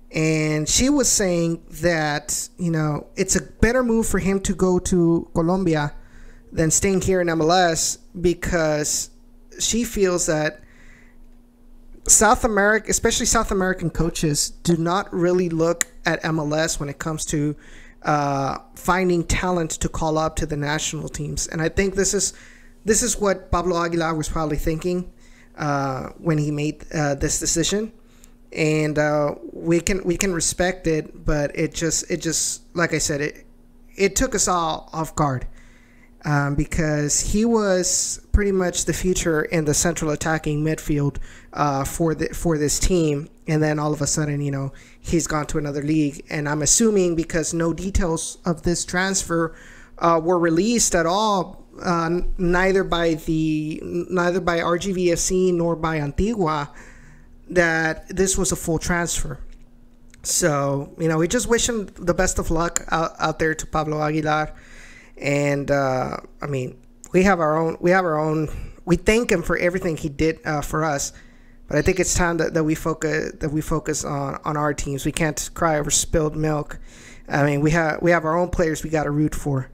And she was saying that, it's a better move for him to go to Colombia than staying here in MLS, because she feels that South America, especially South American coaches, do not really look at MLS when it comes to finding talent to call up to the national teams. And I think this is what Pablo Aguilar was probably thinking when he made this decision. And we can respect it, but it just like I said, it took us all off guard, because he was pretty much the future in the central attacking midfield for this team, and then all of a sudden, he's gone to another league. And I'm assuming because no details of this transfer were released at all, neither by RGVFC nor by Antigua, that this was a full transfer. So, we just wish him the best of luck out there to Pablo Aguilar. And, we thank him for everything he did for us. But I think it's time that we focus on our teams. We can't cry over spilled milk. We have our own players we got to root for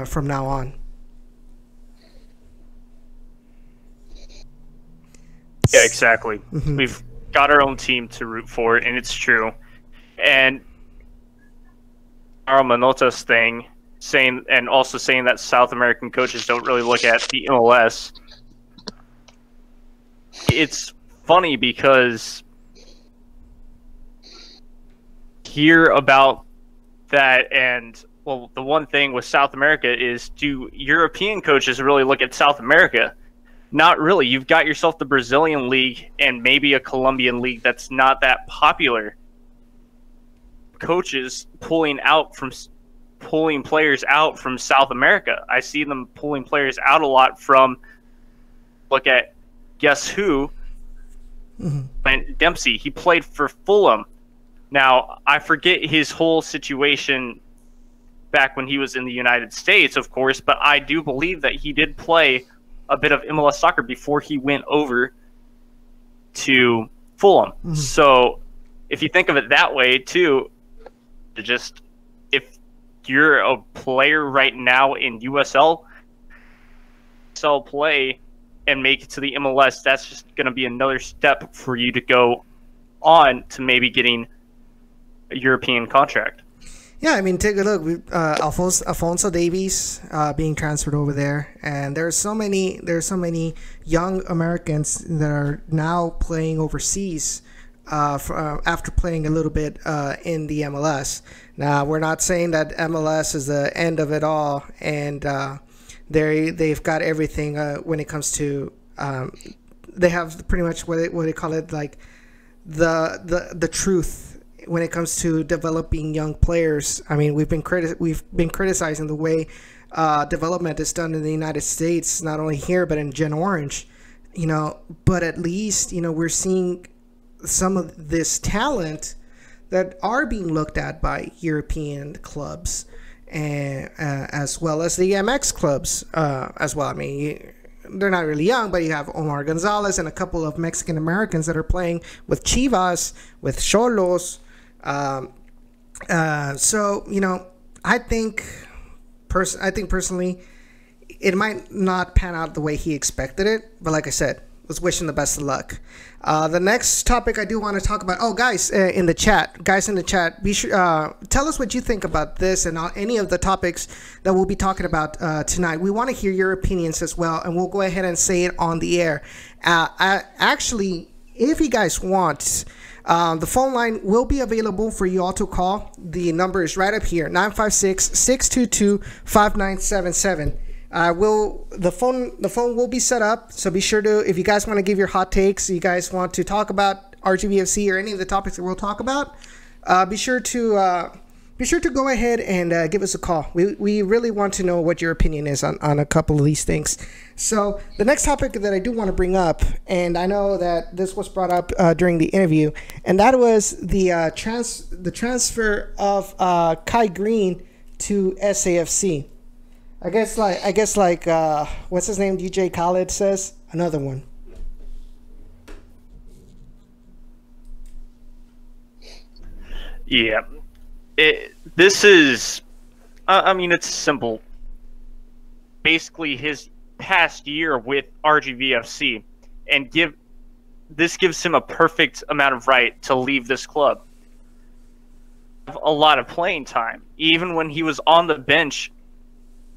from now on. yeah, exactly. We've got our own team to root for, and it's true. And our Manotas thing, saying that South American coaches don't really look at the MLS. It's funny because hear about that, and well, the one thing with South America is, do European coaches really look at South America? Not really. You've got yourself the Brazilian league and maybe a Colombian league that's not that popular. Coaches pulling players out from South America. I see them pulling players out a lot from, look at, guess who? And Dempsey. He played for Fulham. Now, I forget his whole situation back when he was in the United States, of course, but I do believe that he did play a bit of MLS soccer before he went over to Fulham. So if you think of it that way too, just if you're a player right now in USL play and make it to the MLS, that's just going to be another step for you to go on to maybe getting a European contract. Yeah, take a look. Alfonso Davies being transferred over there, and there's so many young Americans that are now playing overseas after playing a little bit in the MLS. Now, we're not saying that MLS is the end of it all, and they've got everything when it comes to they have pretty much what they call it, like the truth. When it comes to developing young players, we've been criticizing the way development is done in the United States, not only here but in Gen Orange, But at least we're seeing some of this talent that are being looked at by European clubs, and as well as the MX clubs as well. They're not really young, but you have Omar Gonzalez and a couple of Mexican Americans that are playing with Chivas, with Xolos. So I think personally, it might not pan out the way he expected it, but like I said, was wishing the best of luck. The next topic I do want to talk about. Oh, guys in the chat, be sure tell us what you think about this and any of the topics that we'll be talking about tonight. We want to hear your opinions as well, and we'll go ahead and say it on the air. Actually, if you guys want, the phone line will be available for you all to call. The number is right up here, 956-622-5977. The phone will be set up, so be sure to, if you guys want to give your hot takes, you guys want to talk about RGVFC or any of the topics that we'll talk about, be sure to go ahead and give us a call. We really want to know what your opinion is on a couple of these things. So the next topic that I do want to bring up, and I know that this was brought up during the interview, and that was the transfer of Kai Green to SAFC. I guess like what's his name? DJ Khaled says, another one. Yeah, this is. I mean, it's simple. Basically, his past year with RGVFC, and this gives him a perfect amount of right to leave this club. A lot of playing time, even when he was on the bench.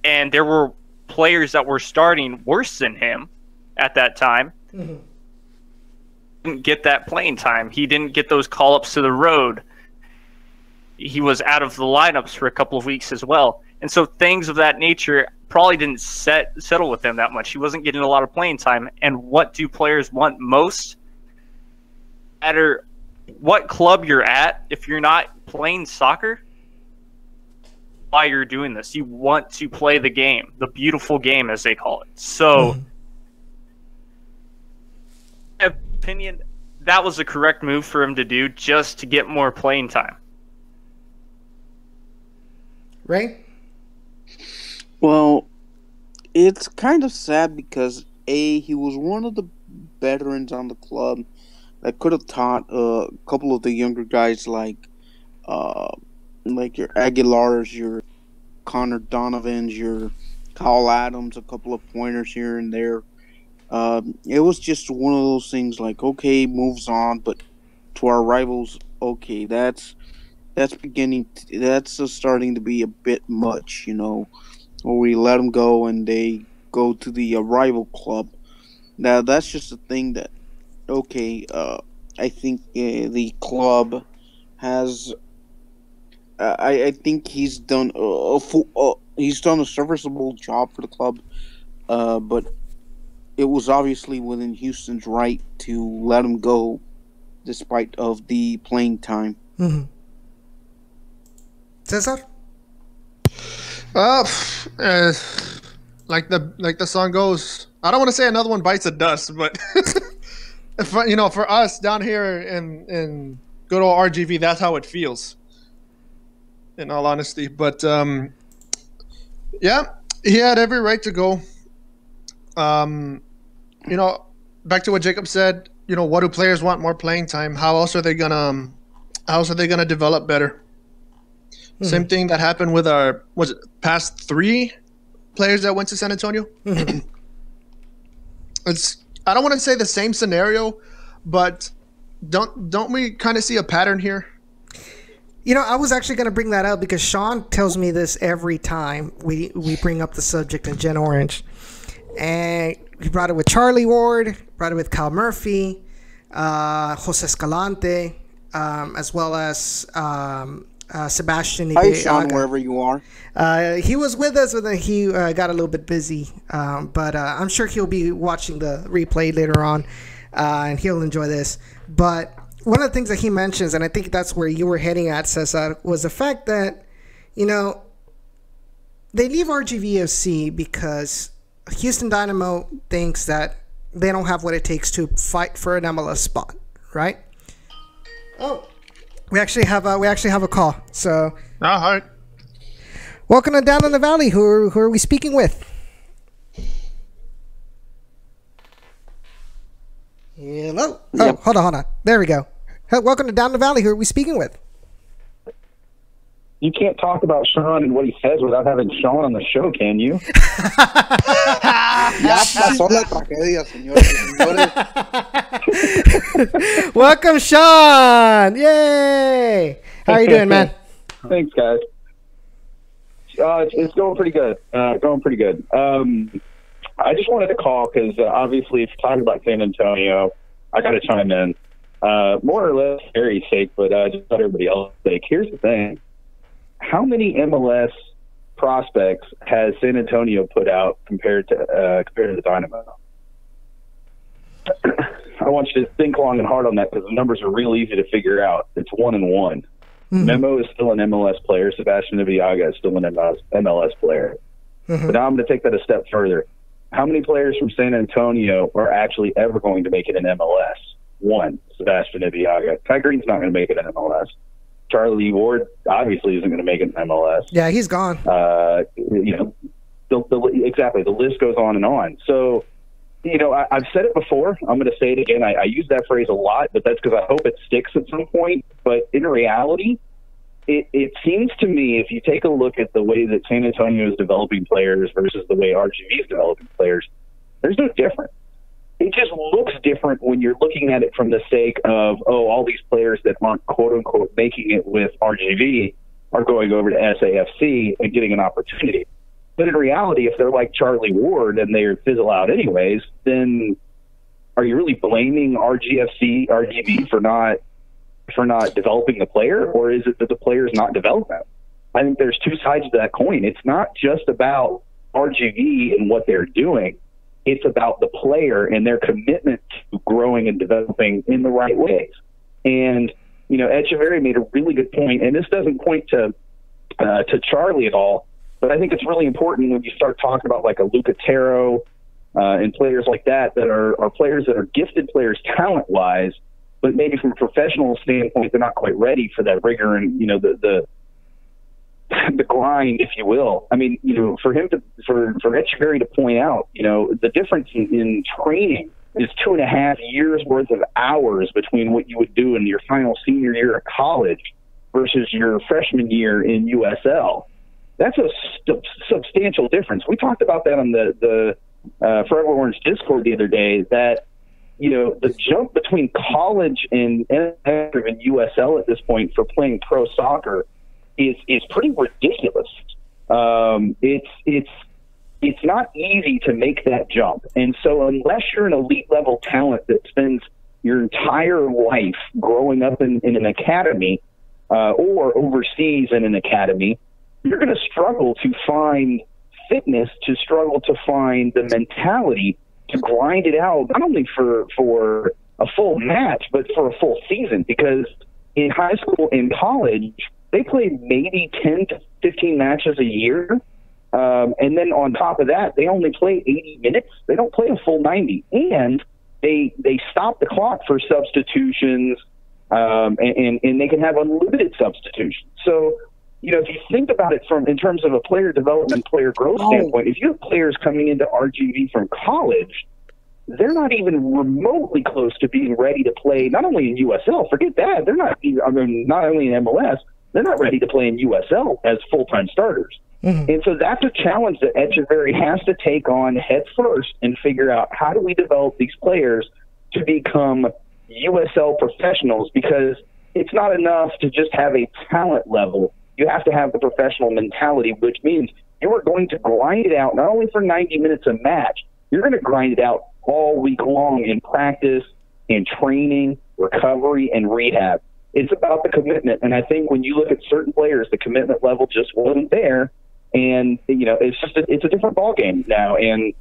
And there were players that were starting worse than him at that time. Mm-hmm. Didn't get that playing time. He didn't get those call-ups to the road. He was out of the lineups for a couple of weeks as well. And so things of that nature probably didn't settle with him that much. He wasn't getting a lot of playing time. And what do players want most? No matter what club you're at, if you're not playing soccer, why you're doing this. You want to play the game, the beautiful game, as they call it. So, in my opinion, that was the correct move for him to do, just to get more playing time. Ray? Well, it's kind of sad because, he was one of the veterans on the club that could have taught a couple of the younger guys like your Aguilars, your Connor Donovans, your Kyle Adams, a couple of pointers here and there. It was just one of those things like, okay, moves on, but to our rivals, okay, that's starting to be a bit much, where we let them go and they go to the rival club. Now, that's just a thing that, okay, I think the club has... I think he's done a serviceable job for the club, but it was obviously within Houston's right to let him go, despite of the playing time. Mm-hmm. Cesar? Like the song goes, I don't want to say another one bites the dust, but for us down here in good old RGV, that's how it feels. In all honesty, but yeah, he had every right to go. Back to what Jacob said. What do players want? More playing time. How else are they gonna develop better? Mm-hmm. Same thing that happened with our past 3 players that went to San Antonio. Mm-hmm. I don't want to say the same scenario, but don't we kind of see a pattern here? I was actually going to bring that up because Sean tells me this every time we bring up the subject in Gen Orange. And he brought it with Charlie Ward, brought it with Kyle Murphy, Jose Escalante, as well as Sebastian. Hi, Sean, wherever you are. He was with us, but then he got a little bit busy. But I'm sure he'll be watching the replay later on, and he'll enjoy this. But one of the things that he mentions, and I think that's where you were heading at, Cesar, was the fact that, they leave RGVFC because Houston Dynamo thinks that they don't have what it takes to fight for an MLS spot, right? Oh, we actually have a call. So, hi. Welcome to Down in the Valley. Who are we speaking with? Hello. Yep. Oh, hold on. There we go. Welcome to Down the Valley. Who are we speaking with? You can't talk about Sean and what he says without having Sean on the show, can you? Ya pasó la tragedia, señores y señores. Welcome, Sean. Yay. How are you doing, man? Thanks, guys. It's going pretty good. I just wanted to call because obviously, if you're talking about San Antonio, I got to chime in. More or less Harry's sake, but just about everybody else's sake. Here's the thing. How many MLS prospects has San Antonio put out compared to the Dynamo? I want you to think long and hard on that because the numbers are real easy to figure out. It's 1-1. Memo is still an MLS player. Sebastian Villaga is still an MLS player. But now I'm going to take that a step further. How many players from San Antonio are actually ever going to make it in MLS? One, Sebastian Villaga. Ty Green's not going to make it in MLS. Charlie Ward obviously isn't going to make it in MLS. Yeah, he's gone. Exactly. The list goes on and on. So, I've said it before. I'm going to say it again. I use that phrase a lot, but that's because I hope it sticks at some point. But in reality, it seems to me, if you take a look at the way that San Antonio is developing players versus the way RGV is developing players, there's no difference. It just looks different when you're looking at it from the sake of, all these players that aren't quote-unquote making it with RGV are going over to SAFC and getting an opportunity. But in reality, if they're like Charlie Ward and they fizzle out anyways, then are you really blaming RGV for not developing the player, or is it that the player's not developing? I think there's two sides to that coin. It's not just about RGV and what they're doing. It's about the player and their commitment to growing and developing in the right ways. And, Echeverry made a really good point, and this doesn't point to Charlie at all, but I think it's really important when you start talking about like a Lucatero and players like that are players that are gifted players talent-wise, but maybe from a professional standpoint, they're not quite ready for that rigor and, the grind, if you will. I mean, for Echeverry to point out, the difference in training is 2.5 years worth of hours between what you would do in your final senior year of college versus your freshman year in USL. That's a substantial difference. We talked about that on the Forever Orange Discord the other day, that, the jump between college and USL at this point for playing pro soccer is pretty ridiculous. It's not easy to make that jump. And so unless you're an elite level talent that spends your entire life growing up in an academy or overseas in an academy, you're going to struggle to find fitness, to struggle to find the mentality to grind it out, not only for a full match, but for a full season. Because in high school and college, they play maybe 10 to 15 matches a year. And then on top of that, they only play 80 minutes. They don't play a full 90. And they stop the clock for substitutions, and they can have unlimited substitutions. So, if you think about it in terms of a player development, player growth standpoint, if you have players coming into RGV from college, they're not even remotely close to being ready to play, not only in USL, forget that, they're not, not only in MLS, they're not ready to play in USL as full-time starters. And so that's a challenge that Echeverry has to take on head first and figure out, how do we develop these players to become USL professionals? Because it's not enough to just have a talent level. You have to have the professional mentality, which means you are going to grind it out, not only for 90 minutes a match, you're going to grind it out all week long in practice, in training, recovery, and rehab. It's about the commitment. And I think when you look at certain players, the commitment level just wasn't there. And, it's a different ballgame now. And,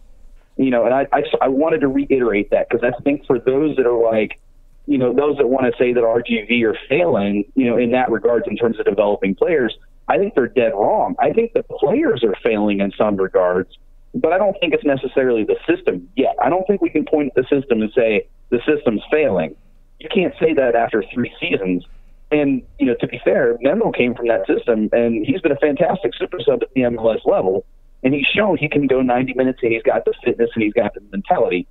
and I wanted to reiterate that, because I think for those that are like, those that want to say that RGV are failing, in that regards in terms of developing players, I think they're dead wrong. I think the players are failing in some regards, but I don't think it's necessarily the system yet. I don't think we can point at the system and say the system's failing. You can't say that after 3 seasons. And, to be fair, Memo came from that system, and he's been a fantastic super sub at the MLS level, and he's shown he can go 90 minutes, and he's got the fitness, and he's got the mentality.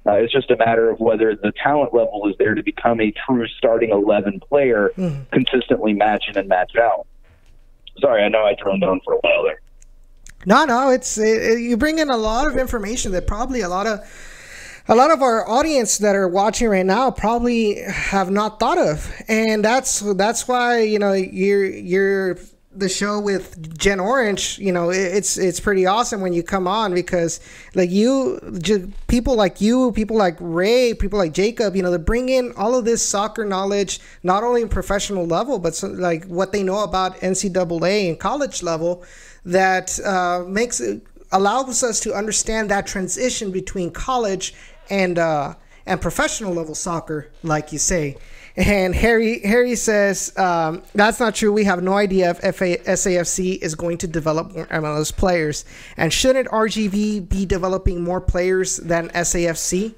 It's just a matter of whether the talent level is there to become a true starting 11 player, consistently match in and match out. Sorry, I know I droned on for a while there. No, you bring in a lot of information that probably a lot of our audience that are watching right now probably have not thought of, and that's why you're the show with Gen Orange. It's pretty awesome when you come on, because like people like you, people like Ray, people like Jacob, they bring in all of this soccer knowledge, not only in professional level, but like what they know about NCAA and college level, that allows us to understand that transition between college and professional level soccer, like you say. And Harry says, that's not true. We have no idea if SAFC is going to develop more MLS players. And shouldn't RGV be developing more players than SAFC?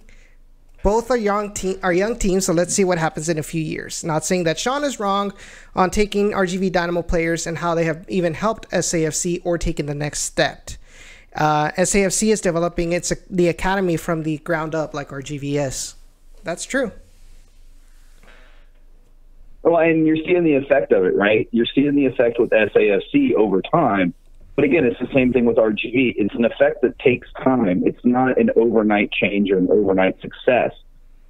Both are young teams, so let's see what happens in a few years. Not saying that Sean is wrong on taking RGV Dynamo players and how they have even helped SAFC or taken the next step. SAFC is developing the academy from the ground up like RGVS. That's true. Well, and you're seeing the effect of it, right? You're seeing the effect with SAFC over time. But again, it's the same thing with RGV. It's an effect that takes time. It's not an overnight change or an overnight success.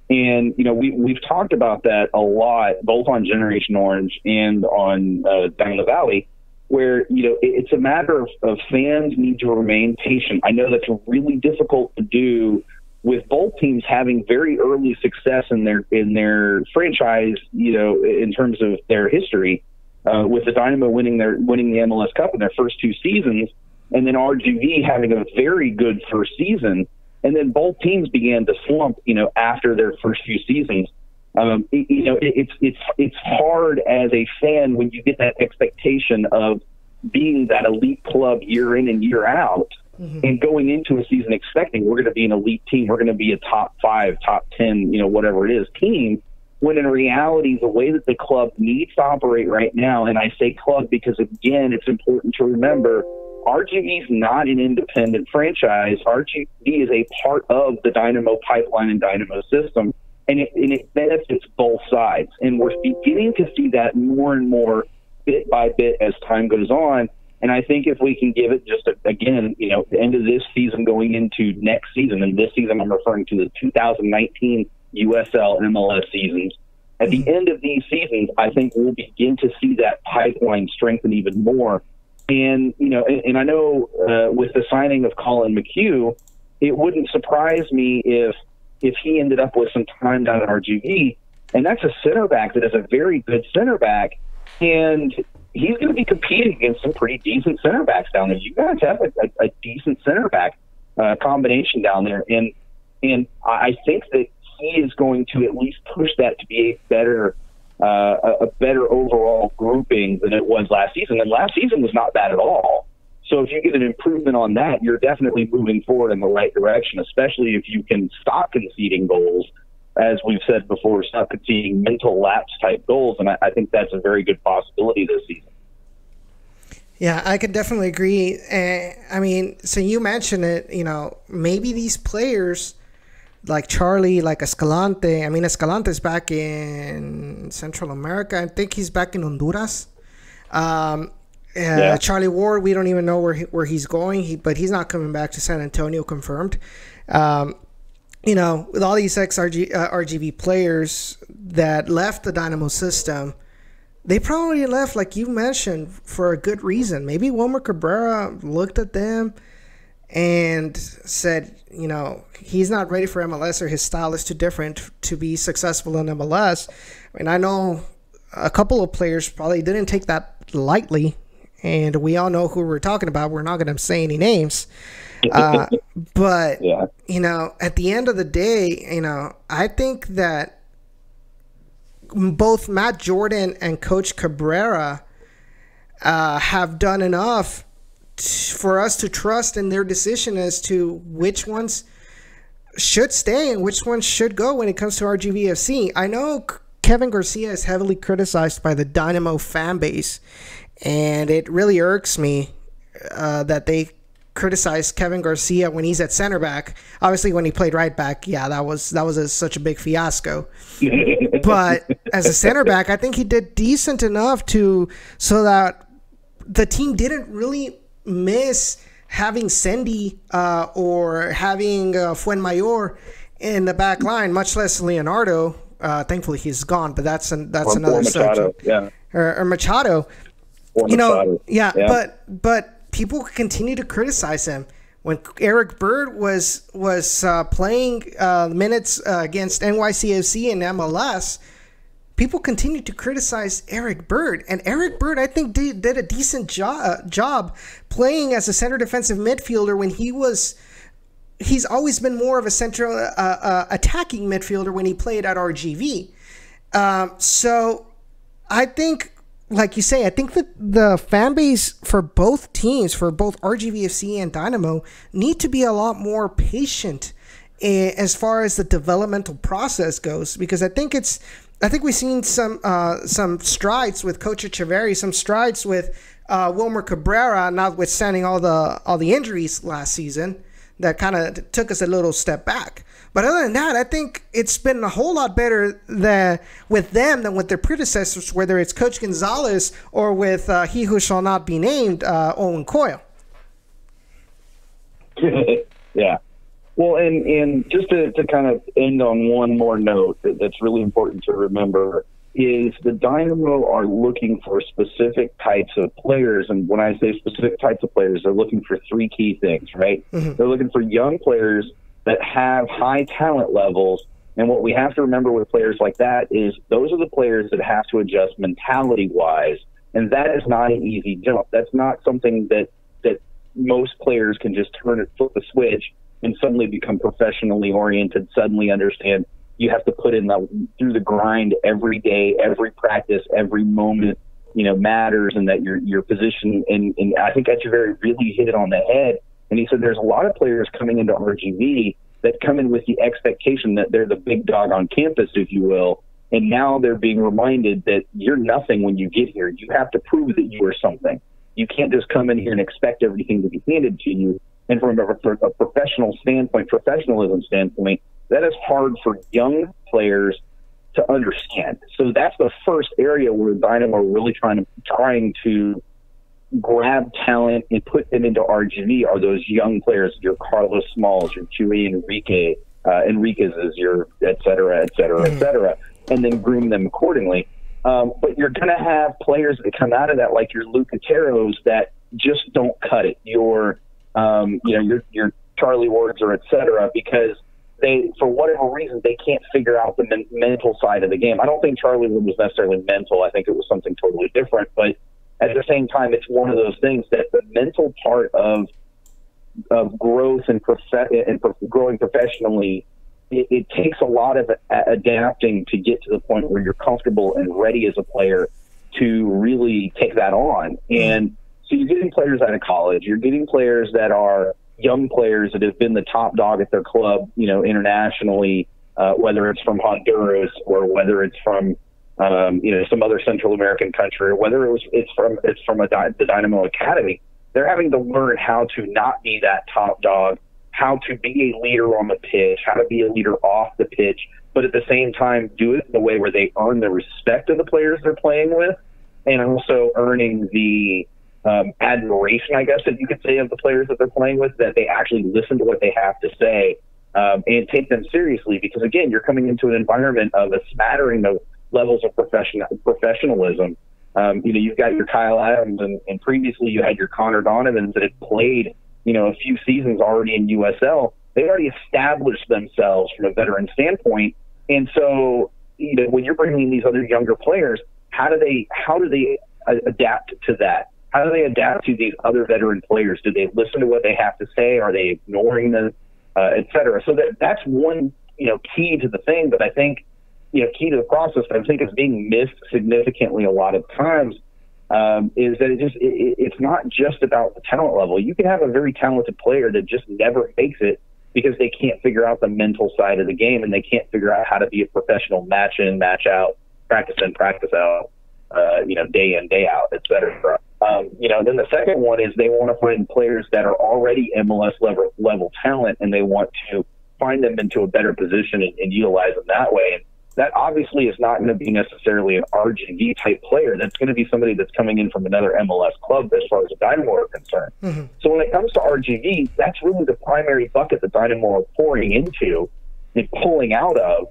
And, we've talked about that a lot, both on Generation Orange and on Down the Valley, where, it's a matter of fans need to remain patient. I know that's really difficult to do with both teams having very early success in their franchise, in terms of their history, with the Dynamo winning the MLS Cup in their first two seasons, and then RGV having a very good first season, and then both teams began to slump, after their first few seasons. It's hard as a fan when you get that expectation of being that elite club year in and year out, and going into a season expecting we're going to be an elite team, we're going to be a top 5, top 10, whatever it is, team, when in reality, the way that the club needs to operate right now, and I say club because, again, it's important to remember, RGV is not an independent franchise. RGV is a part of the Dynamo pipeline and Dynamo system, and it benefits both sides. And we're beginning to see that more and more bit by bit as time goes on. And I think if we can give it just, again, the end of this season going into next season, and this season I'm referring to the 2019 USL MLS seasons, at the end of these seasons, I think we'll begin to see that pipeline strengthen even more. And, and I know with the signing of Colin McHugh, it wouldn't surprise me if he ended up with some time down at RGV, and that's a center back that is a very good center back, and he's going to be competing against some pretty decent center backs down there. You guys have a decent center back combination down there, and I think that he is going to at least push that to be a better overall grouping than it was last season. And last season was not bad at all. So if you get an improvement on that, you're definitely moving forward in the right direction, especially if you can stop conceding goals, as we've said before, stop conceding mental lapse type goals. And I think that's a very good possibility this season. Yeah, I could definitely agree. So you mentioned it, maybe these players like Charlie, like Escalante. Escalante's back in Central America. I think he's back in Honduras. Charlie Ward, we don't even know where he's going, but he's not coming back to San Antonio, confirmed. With all these RGV players that left the Dynamo system, they probably left, like you mentioned, for a good reason. Maybe Wilmer Cabrera looked at them and said, he's not ready for MLS, or his style is too different to be successful in MLS. I know a couple of players probably didn't take that lightly, and we all know who we're talking about. We're not going to say any names. But, yeah. At the end of the day, I think that both Matt Jordan and Coach Cabrera have done enough for us to trust in their decision as to which ones should stay and which ones should go when it comes to RGVFC. I know Kevin Garcia is heavily criticized by the Dynamo fan base, and it really irks me that they criticize Kevin Garcia when he's at center back. Obviously, when he played right back, that was such a big fiasco. But as a center back, I think he did decent enough so that the team didn't really miss having Sendy or having Fuenmayor in the back line, much less Leonardo. Thankfully, he's gone, but that's another subject. Yeah. Or Machado. Or You know, Machado. yeah, but people continue to criticize him. When Eric Bird was playing minutes against NYCFC and MLS, people continued to criticize Eric Bird. And Eric Bird, I think, did a decent job playing as a center defensive midfielder when he's always been more of a central attacking midfielder when he played at RGV. So I think, like you say, I think that the fan base for both teams, for both RGVFC and Dynamo, need to be a lot more patient as far as the developmental process goes, because I think we've seen some strides with Coach Echeverry, some strides with Wilmer Cabrera, notwithstanding all the injuries last season that kind of took us a little step back. But other than that, I think it's been a whole lot better with them than with their predecessors, whether it's Coach Gonzalez or with he who shall not be named, Owen Coyle. Yeah. Well, and just to kind of end on one more note that's really important to remember is the Dynamo are looking for specific types of players. And when I say specific types of players, they're looking for three key things, right? Mm-hmm. They're looking for young players that have high talent levels. And what we have to remember with players like that is those are the players that have to adjust mentality-wise. And that is not an easy jump. That's not something that most players can just flip the switch and suddenly become professionally oriented, suddenly understand you have to put in through the grind every day, every practice, every moment, matters, and that your position. And I think Echeverry really hit it on the head. And he said there's a lot of players coming into RGV that come in with the expectation that they're the big dog on campus, if you will. And now they're being reminded that you're nothing when you get here. You have to prove that you are something. You can't just come in here and expect everything to be handed to you. And from a professionalism standpoint, that is hard for young players to understand. So that's the first area where Dynamo are really trying to grab talent and put them into RGV are those young players, your Carlos Smalls, your Chewy Enriquez's, your et cetera, and then groom them accordingly. But you're going to have players that come out of that, like your Lucateros, that just don't cut it. Your Charlie Wards or et cetera, because they, for whatever reason, they can't figure out the mental side of the game. I don't think Charlie Ward was necessarily mental. I think it was something totally different. But at the same time, it's one of those things that the mental part of growth and growing professionally, it takes a lot of adapting to get to the point where you're comfortable and ready as a player to really take that on. And so you're getting players out of college. You're getting players that are young players that have been the top dog at their club, internationally, whether it's from Honduras or whether it's from, some other Central American country, or whether it's from the Dynamo Academy. They're having to learn how to not be that top dog, how to be a leader on the pitch, how to be a leader off the pitch, but at the same time do it in a way where they earn the respect of the players they're playing with, and also earning the admiration, I guess, that you could say, of the players that they're playing with, that they actually listen to what they have to say and take them seriously. Because, again, you're coming into an environment of a smattering of levels of professionalism. You've got your Kyle Adams, and previously you had your Connor Donovans that had played, a few seasons already in USL. They already established themselves from a veteran standpoint. And so, when you're bringing in these other younger players, how do they adapt to that? How do they adapt to these other veteran players? Do they listen to what they have to say? Are they ignoring them, et cetera? So that's one, key to the thing. But I think, key to the process that I think is being missed significantly a lot of times is that it's not just about the talent level. You can have a very talented player that just never makes it because they can't figure out the mental side of the game, and they can't figure out how to be a professional match in, match out, practice in, practice out, day in, day out, et cetera. Then the second one is they want to find players that are already MLS level talent, and they want to find them into a better position and utilize them that way. that obviously is not going to be necessarily an RGV type player. That's going to be somebody that's coming in from another MLS club as far as the Dynamo are concerned. Mm-hmm. So when it comes to RGV, that's really the primary bucket that Dynamo are pouring into and pulling out of,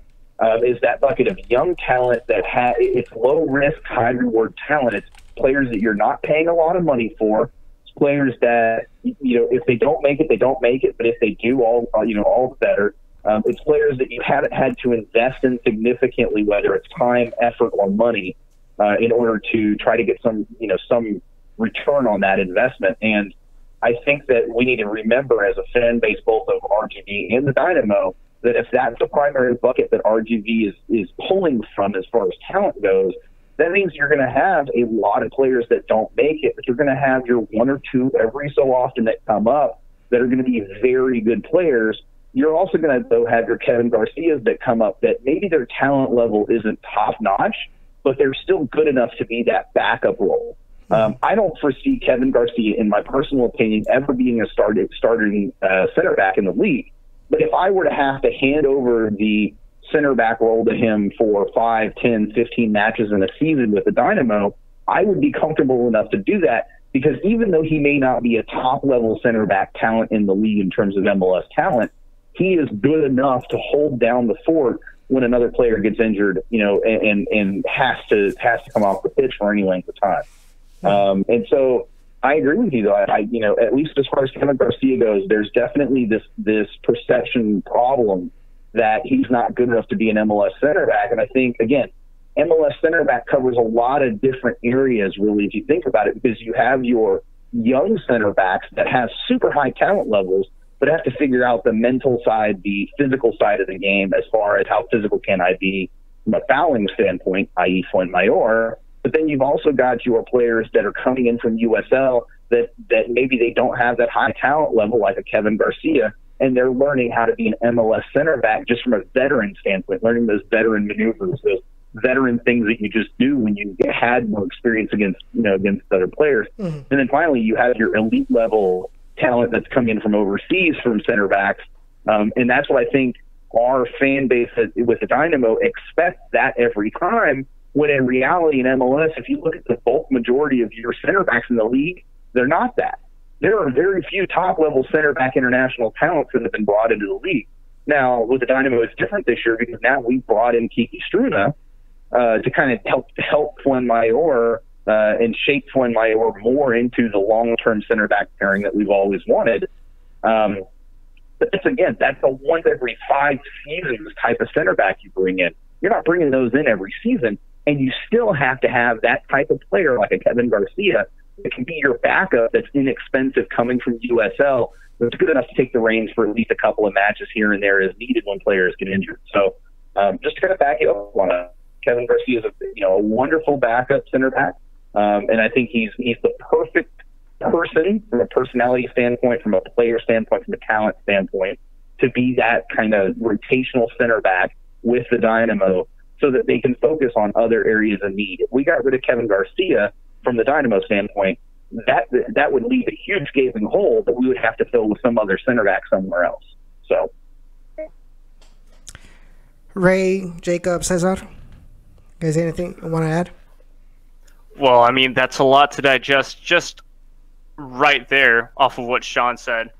is that bucket of young talent that it's low risk, high reward talent. It's players that you're not paying a lot of money for. It's players that, if they don't make it, they don't make it. But if they do, all the better. It's players that you haven't had to invest in significantly, whether it's time, effort, or money, in order to try to get some return on that investment. And I think that we need to remember, as a fan base, both of RGV and the Dynamo, that if that's the primary bucket that RGV is pulling from as far as talent goes, that means you're going to have a lot of players that don't make it, but you're going to have your one or two every so often that come up that are going to be very good players. You're also going to, though, have your Kevin Garcias that come up that maybe their talent level isn't top-notch, but they're still good enough to be that backup role. I don't foresee Kevin Garcia, in my personal opinion, ever being a starting center back in the league. But if I were to have to hand over the center back role to him for 5, 10, 15 matches in a season with the Dynamo, I would be comfortable enough to do that, because even though he may not be a top-level center back talent in the league in terms of MLS talent, he is good enough to hold down the fort when another player gets injured, and has to come off the pitch for any length of time. And so I agree with you, though. At least as far as Kevin Garcia goes, there's definitely this perception problem that he's not good enough to be an MLS center back. And I think, again, MLS center back covers a lot of different areas, really, if you think about it, because you have your young center backs that have super high talent levels, but have to figure out the mental side, the physical side of the game, as far as how physical can I be from a fouling standpoint, i.e. Fuenmayor. But then you've also got your players that are coming in from USL that maybe they don't have that high talent level, like a Kevin Garcia, and they're learning how to be an MLS center back just from a veteran standpoint, learning those veteran maneuvers, those veteran things that you just do when you had more experience against other players. Mm-hmm. And then finally, you have your elite level talent that's coming in from overseas from center backs. And that's what I think our fan base with the Dynamo expects that every time, when in reality in MLS, if you look at the bulk majority of your center backs in the league, they're not that. There are very few top-level center back international talents that have been brought into the league. Now, with the Dynamo, it's different this year because now we brought in Kiki Struna to kind of help Fuenmayor and shape Fuenmayor more into the long-term center back pairing that we've always wanted. But that's a once every 5 seasons type of center back you bring in. You're not bringing those in every season, and you still have to have that type of player like a Kevin Garcia that can be your backup, that's inexpensive, coming from USL, that's good enough to take the reins for at least a couple of matches here and there as needed when players get injured. So just to kind of back you up on it, Kevin Garcia is a wonderful backup center back, and I think he's the perfect person from a personality standpoint, from a player standpoint, from a talent standpoint, to be that kind of rotational center back with the Dynamo so that they can focus on other areas of need. If we got rid of Kevin Garcia from the Dynamo standpoint, that would leave a huge gaping hole that we would have to fill with some other center back somewhere else. So, Ray, Jacob, Cesar, guys, anything you want to add? Well, I mean, that's a lot to digest just right there off of what Sean said.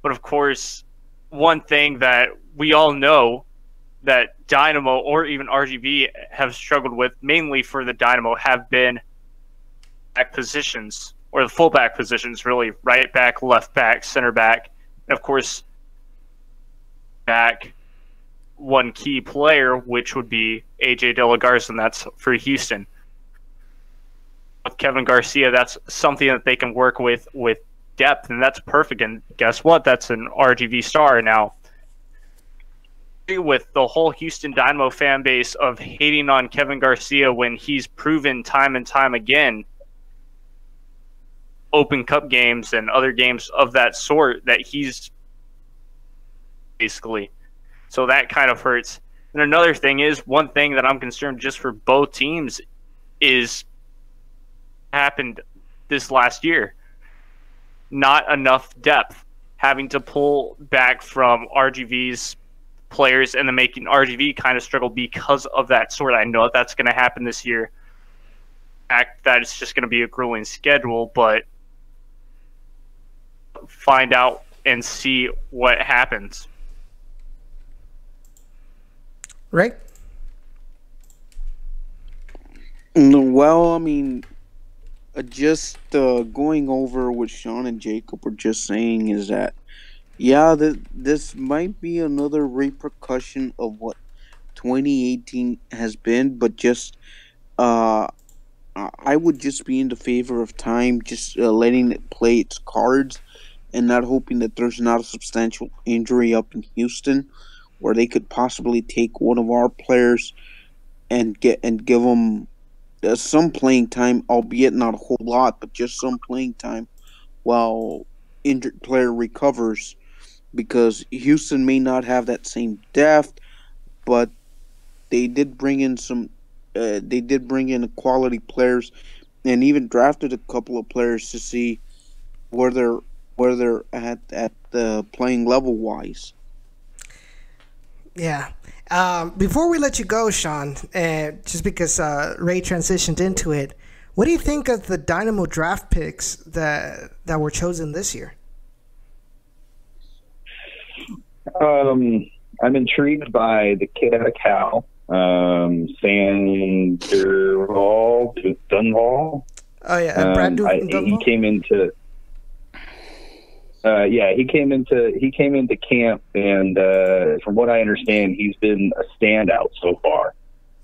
But of course, one thing that we all know that Dynamo or even RGV have struggled with, mainly for the Dynamo, have been back positions, or the fullback positions, really. Right back, left back, center back, and of course, back one key player, which would be AJ De La Garza, and that's for Houston. With Kevin Garcia, that's something that they can work with depth, and that's perfect. And guess what? That's an RGV star. Now, with the whole Houston Dynamo fan base of hating on Kevin Garcia when he's proven time and time again, Open Cup games and other games of that sort, that he's basically. So that kind of hurts. And another thing is, one thing that I'm concerned just for both teams is happened this last year. Not enough depth. Having to pull back from RGV's players and then making RGV kind of struggle because of that sort. I know that's going to happen this year. Fact that it's just going to be a grueling schedule, but find out and see what happens. Right? Well, I mean, just going over what Sean and Jacob were just saying is that, yeah, this might be another repercussion of what 2018 has been, but just I would just be in the favor of time, just letting it play its cards, and not hoping that there's not a substantial injury up in Houston, where they could possibly take one of our players and give them some playing time, albeit not a whole lot, but just some playing time while injured player recovers, because Houston may not have that same depth, but they did bring in quality players, and even drafted a couple of players to see where they're at the playing level wise. Yeah. Before we let you go, Sean, just because Ray transitioned into it, what do you think of the Dynamo draft picks that were chosen this year? I'm intrigued by the kid out of Cal, Dunval. Oh yeah, Brad Dunval. He came into. He came into camp, and from what I understand, he's been a standout so far.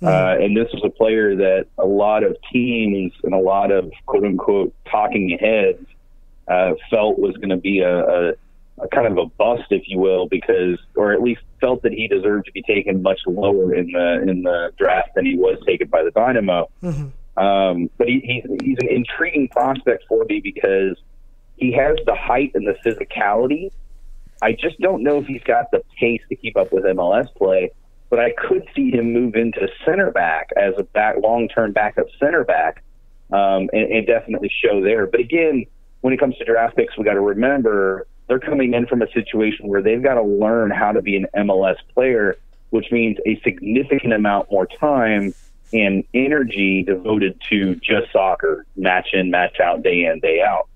And this was a player that a lot of teams and a lot of quote unquote talking heads felt was going to be a kind of a bust, if you will, because, or at least felt that he deserved to be taken much lower in the draft than he was taken by the Dynamo. But he's an intriguing prospect for me because he has the height and the physicality. I just don't know if he's got the pace to keep up with MLS play, but I could see him move into center back as a long-term backup center back, and definitely show there. But again, when it comes to draft picks, we got to remember they're coming in from a situation where they've got to learn how to be an MLS player, which means a significant amount more time and energy devoted to just soccer, match in, match out, day in, day out.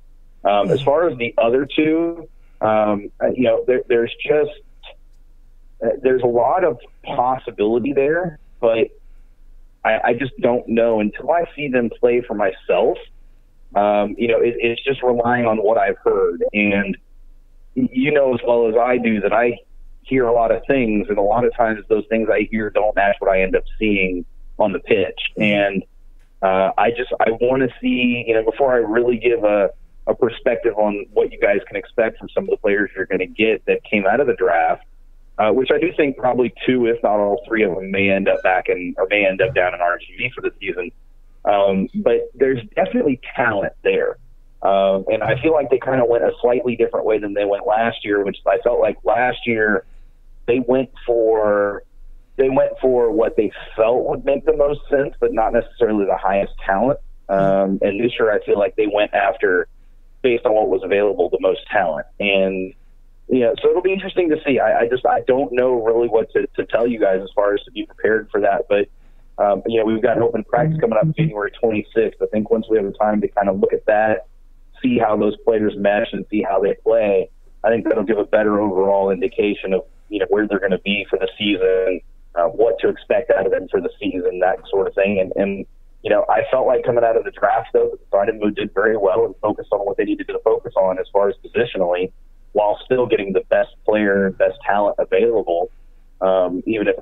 As far as the other two, there's a lot of possibility there, but I just don't know until I see them play for myself. It's just relying on what I've heard, and you know as well as I do that I hear a lot of things, and a lot of times those things I hear don't match what I end up seeing on the pitch, and I want to see, before I really give a perspective on what you guys can expect from some of the players you're going to get that came out of the draft, which I do think probably two, if not all three of them, may end up down in RGV for the season. But there's definitely talent there. And I feel like they kind of went a slightly different way than they went last year, which I felt like last year they went for what they felt would make the most sense, but not necessarily the highest talent. And this year I feel like they went after, based on what was available, the most talent. And so it'll be interesting to see. I don't know really what to tell you guys as far as to be prepared for that. But we've got an open practice coming up January 26th. I think once we have the time to kind of look at that, see how those players mesh and see how they play, I think that'll give a better overall indication of where they're going to be for the season, what to expect out of them for the season, that sort of thing. And I felt like coming out of the draft, though, the Dynamo did very well and focused on what they needed to focus on as far as positionally, while still getting the best player and best talent available, even if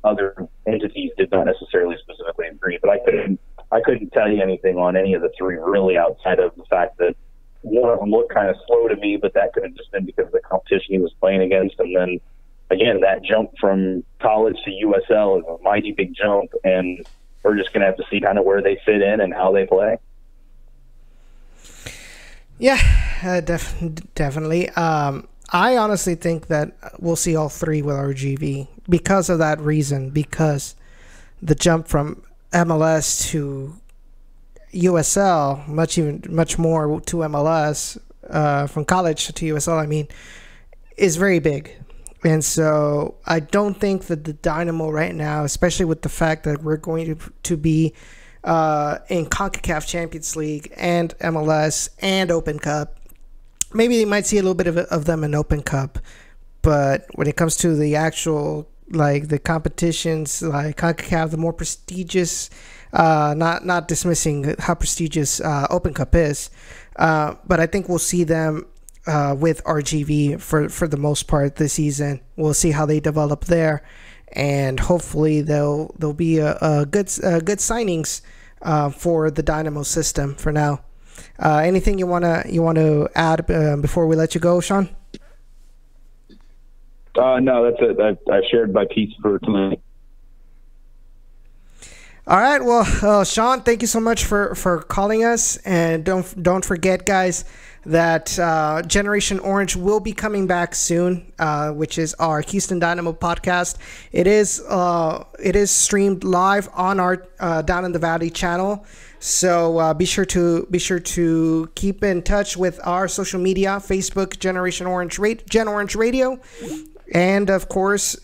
other entities did not necessarily specifically agree. But I couldn't tell you anything on any of the three really, outside of the fact that one of them looked kind of slow to me, but that could have just been because of the competition he was playing against. And then, again, that jump from college to USL is a mighty big jump, and we're just going to have to see kind of where they fit in and how they play. Yeah, definitely. I honestly think that we'll see all three with RGV because of that reason, because the jump from MLS to USL, much more to MLS, from college to USL, is very big. And so I don't think that the Dynamo right now, especially with the fact that we're going to be in CONCACAF Champions League and MLS and Open Cup, maybe they might see a little bit of them in Open Cup. But when it comes to the actual, like, the competitions, like CONCACAF, the more prestigious, not dismissing how prestigious Open Cup is, but I think we'll see them with RGV for the most part this season. We'll see how they develop there, and hopefully they'll be a good signings for the Dynamo system for now. Anything you wanna add before we let you go, Sean? No, that's it. I shared my piece for tonight. All right. Well, Sean, thank you so much for calling us, and don't forget, guys, that Generation Orange will be coming back soon, which is our Houston Dynamo podcast. It is streamed live on our Down in the Valley channel. So be sure to keep in touch with our social media: Facebook, Gen Orange Radio, and of course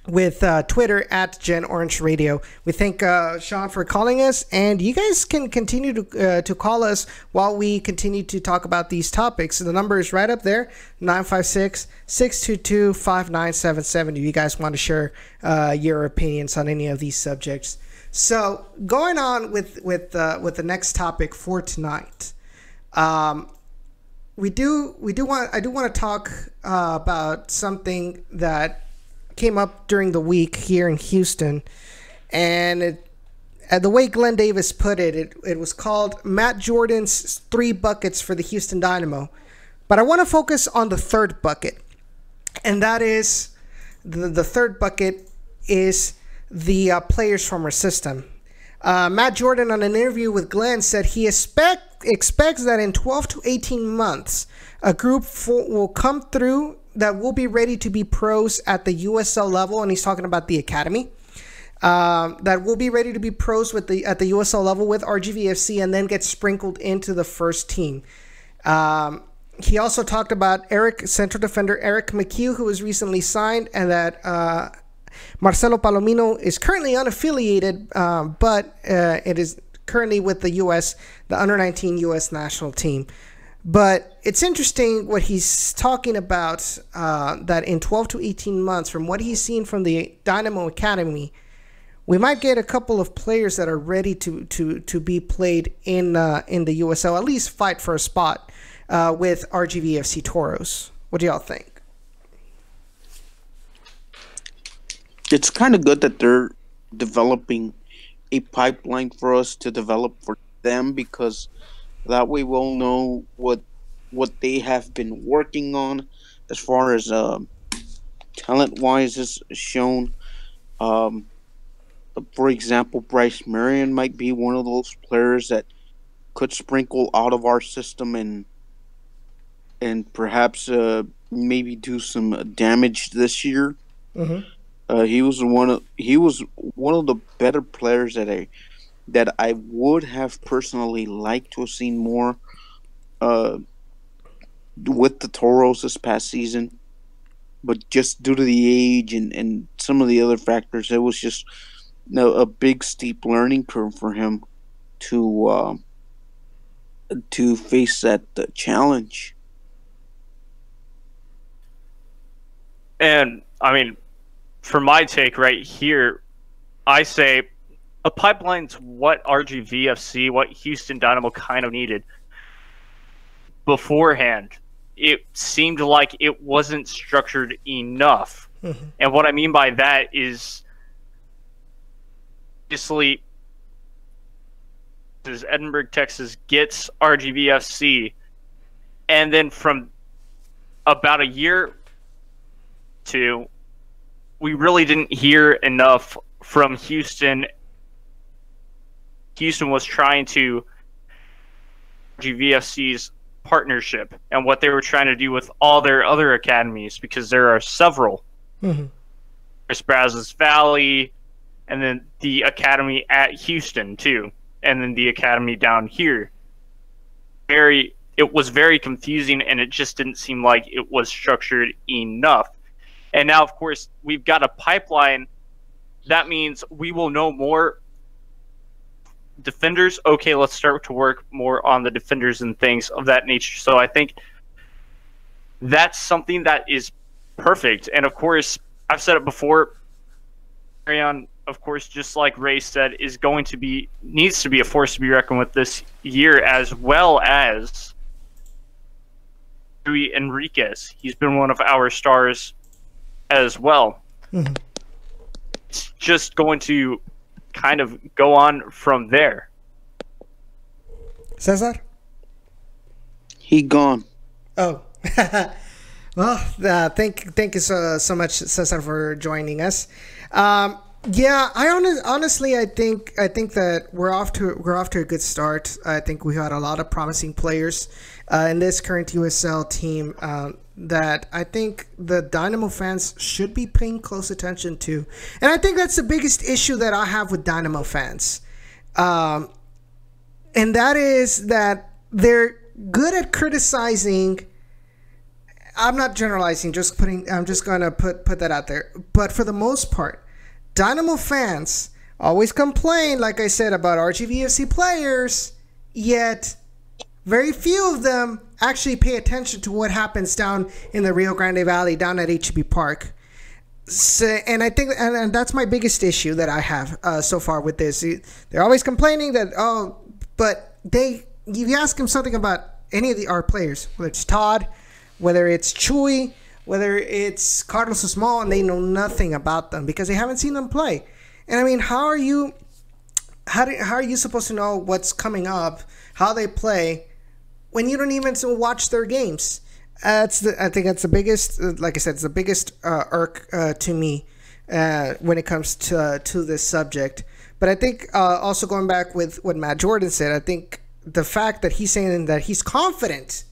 with Twitter at Gen Orange Radio. We thank Sean for calling us, and you guys can continue to call us while we continue to talk about these topics. The number is right up there, 956-622-5977, if you guys want to share your opinions on any of these subjects. So going on with the next topic for tonight, I do want to talk about something that came up during the week here in Houston, and the way Glenn Davis put it, it was called Matt Jordan's 3 buckets for the Houston Dynamo. But I want to focus on the third bucket, and that is the third bucket is the players from our system. Matt Jordan, on an interview with Glenn, said he expects that in 12 to 18 months, a group will come through that will be ready to be pros at the USL level, and he's talking about the academy. That will be ready to be pros at the USL level with RGVFC, and then get sprinkled into the first team. He also talked about central defender Eric McHugh, who was recently signed, and that Marcelo Palomino is currently unaffiliated, but it is currently with the under-19 U.S. national team. But it's interesting what he's talking about, that in 12 to 18 months, from what he's seen from the Dynamo Academy, we might get a couple of players that are ready to be played in the USL, at least fight for a spot with RGVFC Toros. What do y'all think? It's kind of good that they're developing a pipeline for us to develop for them, because that way we'll know what they have been working on as far as talent-wise is shown. For example, Bryce Marion might be one of those players that could sprinkle out of our system and perhaps maybe do some damage this year. Mm-hmm. He was one of the better players that I would have personally liked to have seen more with the Toros this past season, but just due to the age and some of the other factors, it was just a big steep learning curve for him to face that challenge. And I mean, for my take right here, I say a pipeline's what RGVFC, what Houston Dynamo kind of needed beforehand. It seemed like it wasn't structured enough. Mm-hmm. And what I mean by that is, obviously, Edinburgh, Texas gets RGVFC, and then from about a year to, we really didn't hear enough from Houston. Houston was trying to RGVFC's partnership and what they were trying to do with all their other academies, because there are several. Mm-hmm. There's Brazos Valley, and then the academy at Houston too, and then the academy down here. It was very confusing, and it just didn't seem like it was structured enough. And now, of course, we've got a pipeline. That means we will know more defenders. Okay, let's start to work more on the defenders and things of that nature. So I think that's something that is perfect. And of course, I've said it before, Marion, of course, just like Ray said, needs to be a force to be reckoned with this year, as well as Rui Enriquez. He's been one of our stars as well. Mhm. It's just going to kind of go on from there. Cesar? He gone. Oh. Well, thank you so much, Cesar, for joining us. Yeah, honestly, I think that we're off to a good start. I think we had a lot of promising players in this current USL team that I think the Dynamo fans should be paying close attention to, and I think that's the biggest issue that I have with Dynamo fans, and that is that they're good at criticizing. I'm not generalizing, I'm just going to put that out there. But for the most part, Dynamo fans always complain, like I said, about RGVFC players, yet very few of them actually pay attention to what happens down in the Rio Grande Valley, down at HB Park. So, and I think, and that's my biggest issue that I have so far with this. They're always complaining that, but you ask them something about any of our players, whether it's Todd, whether it's Chuy, whether it's Carlos Small, and they know nothing about them because they haven't seen them play. And I mean, how are you supposed to know what's coming up, how they play, when you don't even watch their games? I think that's the biggest, like I said, it's the biggest irk to me when it comes to this subject. But I think also going back with what Matt Jordan said, I think the fact that he's saying that he's confident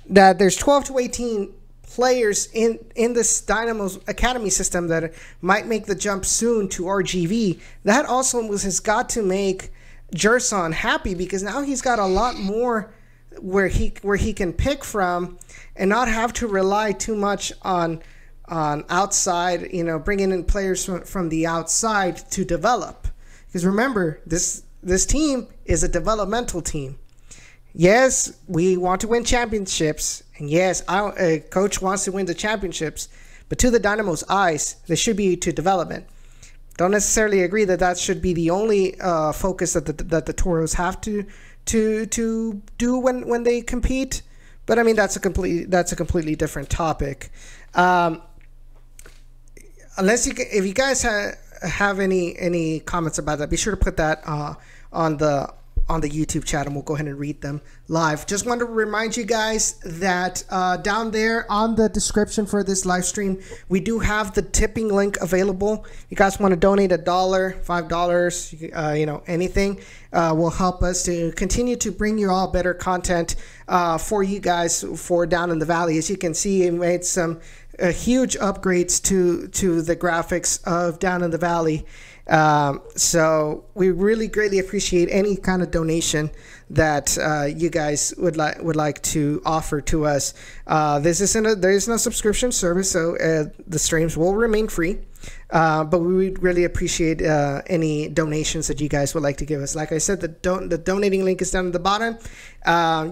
that there's 12 to 18 players in this Dynamo's academy system that might make the jump soon to RGV, that also has got to make Gerson happy, because now he's got a lot more where he can pick from and not have to rely too much on outside, bringing in players from the outside to develop. Because remember, this team is a developmental team. Yes, we want to win championships, and yes, a coach wants to win the championships, but to the Dynamo's eyes, they should be to development. Don't necessarily agree that should be the only focus that the Toros have to do when they compete, but I mean that's a completely different topic. If you guys have any comments about that, be sure to put that on the YouTube chat, and we'll go ahead and read them live. Just wanted to remind you guys that down there on the description for this live stream, we do have the tipping link available. If you guys want to donate $1, $5, anything will help us to continue to bring you all better content for you guys for Down in the Valley. As you can see, we made some huge upgrades to the graphics of Down in the Valley. So we really greatly appreciate any kind of donation that you guys would like to offer to us. There is no subscription service, so the streams will remain free. But we would really appreciate any donations that you guys would like to give us. Like I said, the donating link is down at the bottom.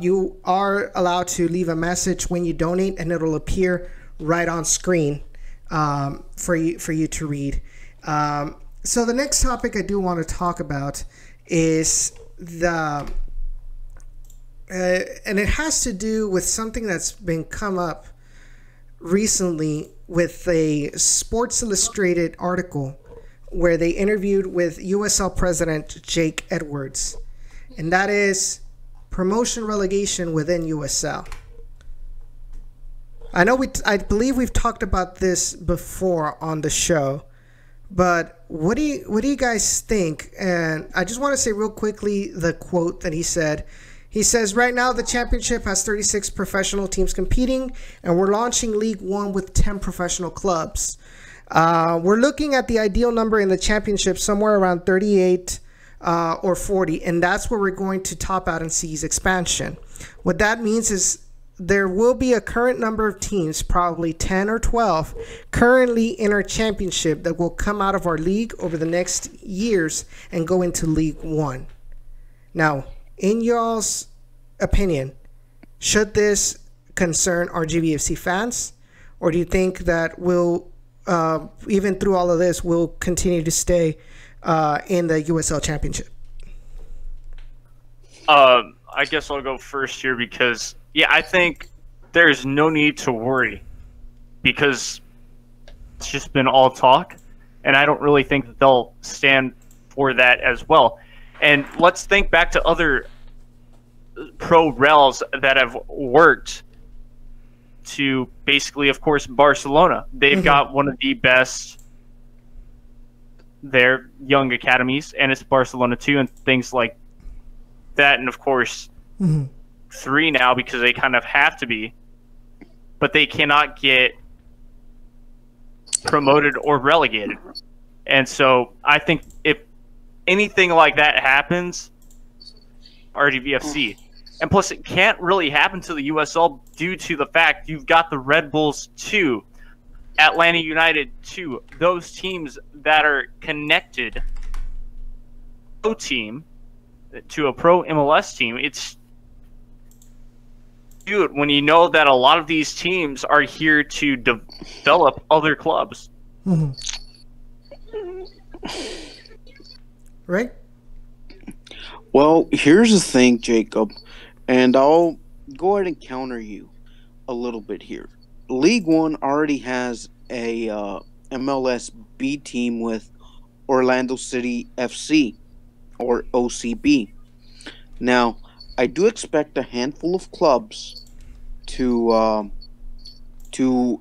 You are allowed to leave a message when you donate, and it'll appear right on screen for you to read. So the next topic I do want to talk about is and it has to do with something that's been come up recently with a Sports Illustrated article where they interviewed with USL President Jake Edwards, and that is promotion relegation within USL. I believe we've talked about this before on the show, but what do you guys think? And I just want to say real quickly the quote that he said. He says, right now the championship has 36 professional teams competing, and we're launching League One with 10 professional clubs. We're looking at the ideal number in the championship somewhere around 38 or 40, and that's where we're going to top out and seize expansion. What that means is there will be a current number of teams, probably 10 or 12, currently in our championship that will come out of our league over the next years and go into League One. Now, in y'all's opinion, should this concern RGVFC fans, or do you think that we'll, even through all of this, we'll continue to stay in the USL Championship? I guess I'll go first here because, yeah, I think there's no need to worry because it's just been all talk, and I don't really think that they'll stand for that as well. And let's think back to other pro rels that have worked to basically, of course, Barcelona. They've got one of the best their young academies, and it's Barcelona too, and things like that. And of course, 3 now because they kind of have to be, but they cannot get promoted or relegated. And so I think if anything like that happens, RGVFC. And plus, it can't really happen to the USL due to the fact you've got the Red Bulls 2, Atlanta United 2, those teams that are connected to a team, to a pro MLS team. It's, dude, when you know that a lot of these teams are here to develop other clubs. Right? Well, here's the thing, Jacob, and I'll go ahead and counter you a little bit here. League One already has a MLS B team with Orlando City FC, or OCB. Now, I do expect a handful of clubs to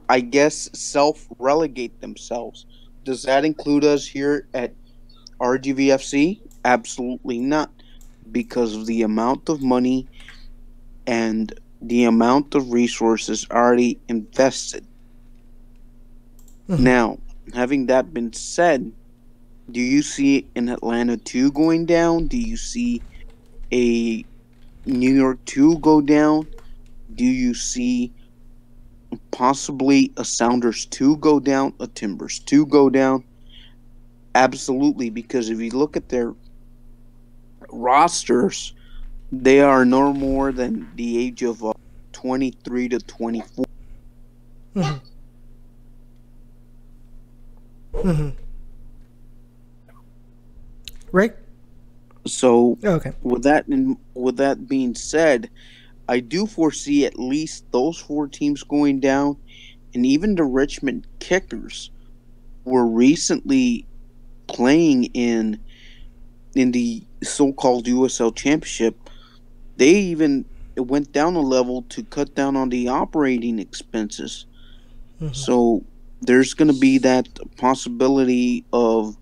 I guess, self-relegate themselves. Does that include us here at RGVFC? Absolutely not, because of the amount of money and the amount of resources already invested. Now, having that been said, do you see an Atlanta 2 going down? Do you see a New York 2 go down? Do you see possibly a Sounders 2 go down, a Timbers 2 go down? Absolutely, because if you look at their rosters, they are no more than the age of 23 to 24. Right? So, Okay. with that being said, I do foresee at least those 4 teams going down, and even the Richmond Kickers were recently playing in the so-called USL Championship. They even went down a level to cut down on the operating expenses. So there's going to be that possibility of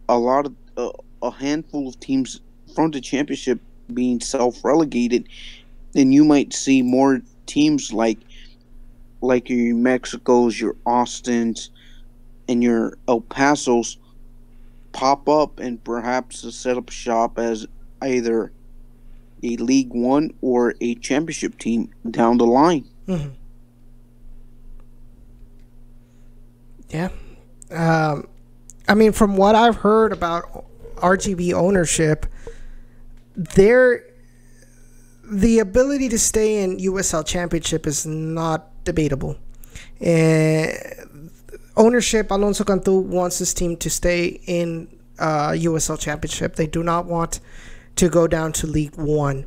a handful of teams from the championship being self-relegated, and you might see more teams like your Mexicos, your Austins, and your El Pasos pop up and perhaps set up shop as either a League One or a championship team down the line. Yeah. I mean, from what I've heard about RGV ownership, the ability to stay in USL Championship is not debatable. Ownership, Alonso Cantu wants his team to stay in USL Championship. They do not want to go down to League One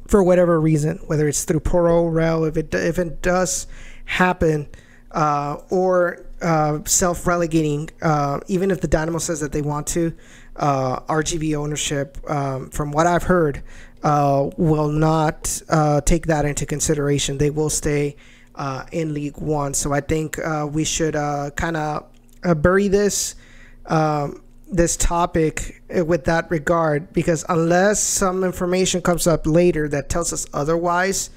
for whatever reason, whether it's through Pro Rel, if it does happen, or self-relegating, even if the Dynamo says that they want to, RGV ownership, from what I've heard, will not take that into consideration. They will stay in League One. So I think we should kind of bury this topic with that regard, because unless some information comes up later that tells us otherwise,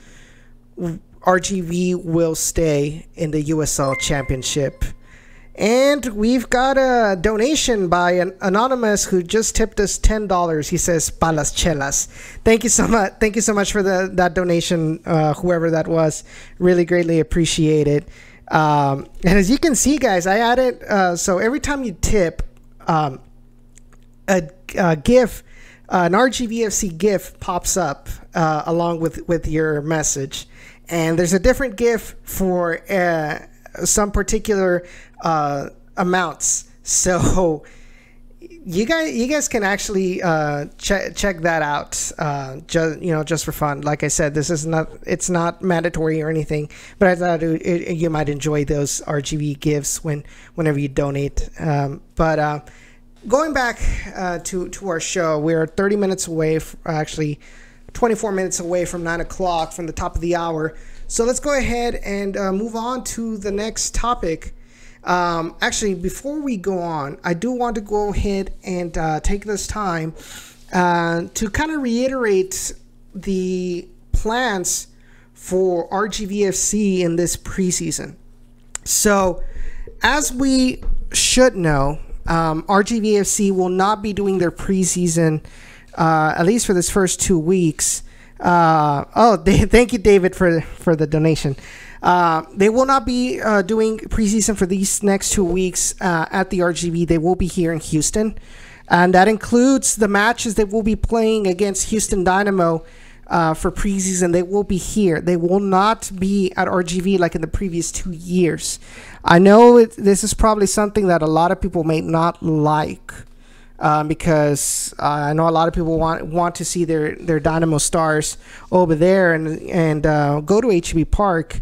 RGV will stay in the USL Championship. And we've got a donation by an anonymous who just tipped us $10. He says, "Palas chelas." Thank you so much. Thank you so much for that donation, whoever that was. Really greatly appreciate it. And as you can see, guys, I added so every time you tip, a GIF, an RGVFC GIF pops up along with your message, and there's a different GIF for some particular amounts. So you guys can actually check that out, just for fun. Like I said, it's not mandatory or anything, but I thought you might enjoy those RGV gifts whenever you donate. But going back to our show, we're 30 minutes away, actually 24 minutes away from 9 o'clock from the top of the hour. So let's go ahead and move on to the next topic. Actually, before we go on, I do want to go ahead and take this time to kind of reiterate the plans for RGVFC in this preseason. So, as we should know, RGVFC will not be doing their preseason, at least for this first 2 weeks. Thank you, David, for the donation. They will not be doing preseason for these next 2 weeks at the RGV. They will be here in Houston, and that includes the matches they will be playing against Houston Dynamo for preseason. They will be here. They will not be at RGV like in the previous 2 years. I know this is probably something that a lot of people may not like, because I know a lot of people want to see their Dynamo stars over there and go to HB Park.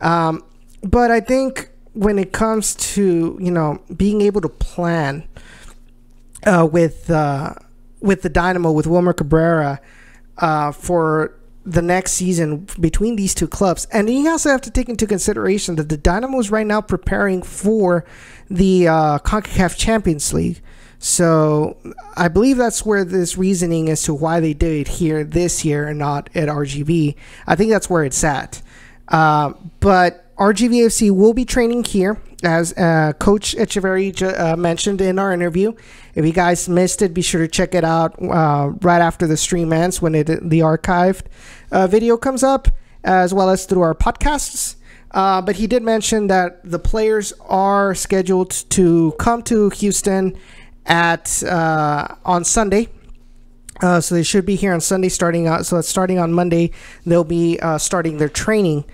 But I think when it comes to being able to plan with the Dynamo, with Wilmer Cabrera, for the next season between these two clubs, and you also have to take into consideration that the Dynamo is right now preparing for the CONCACAF Champions League. So I believe that's where this reasoning as to why they did it here this year and not at RGV. I think that's where it's at. But RGVFC will be training here, as Coach Echeverry mentioned in our interview. If you guys missed it, be sure to check it out right after the stream ends, when the archived video comes up, as well as through our podcasts. But he did mention that the players are scheduled to come to Houston on Sunday. So they should be here on Sunday starting on Monday. They'll be starting their training.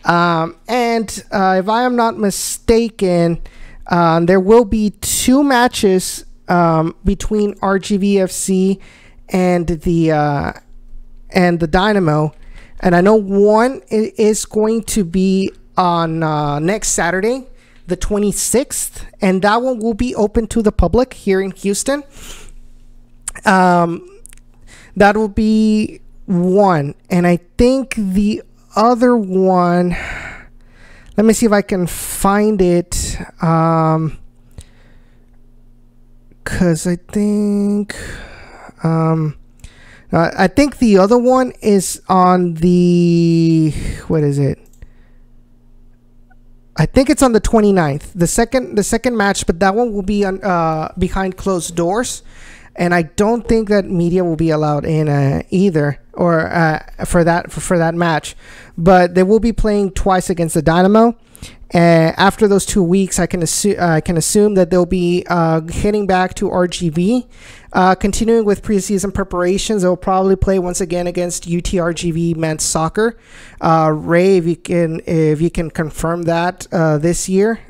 And if I am not mistaken, there will be 2 matches between RGVFC and the Dynamo. And I know one is going to be on next Saturday, the 26th, and that one will be open to the public here in Houston. That will be one, and I think the other one, let me see if I can find it, because I think the other one is on the, what is it? I think it's on the 29th, the second match, but that one will be on behind closed doors, and I don't think that media will be allowed in either, or for that match. But they will be playing twice against the Dynamo. After those 2 weeks, I can assume that they'll be heading back to RGV, continuing with preseason preparations. They'll probably play once again against UTRGV men's soccer. Ray, if you can confirm that this year,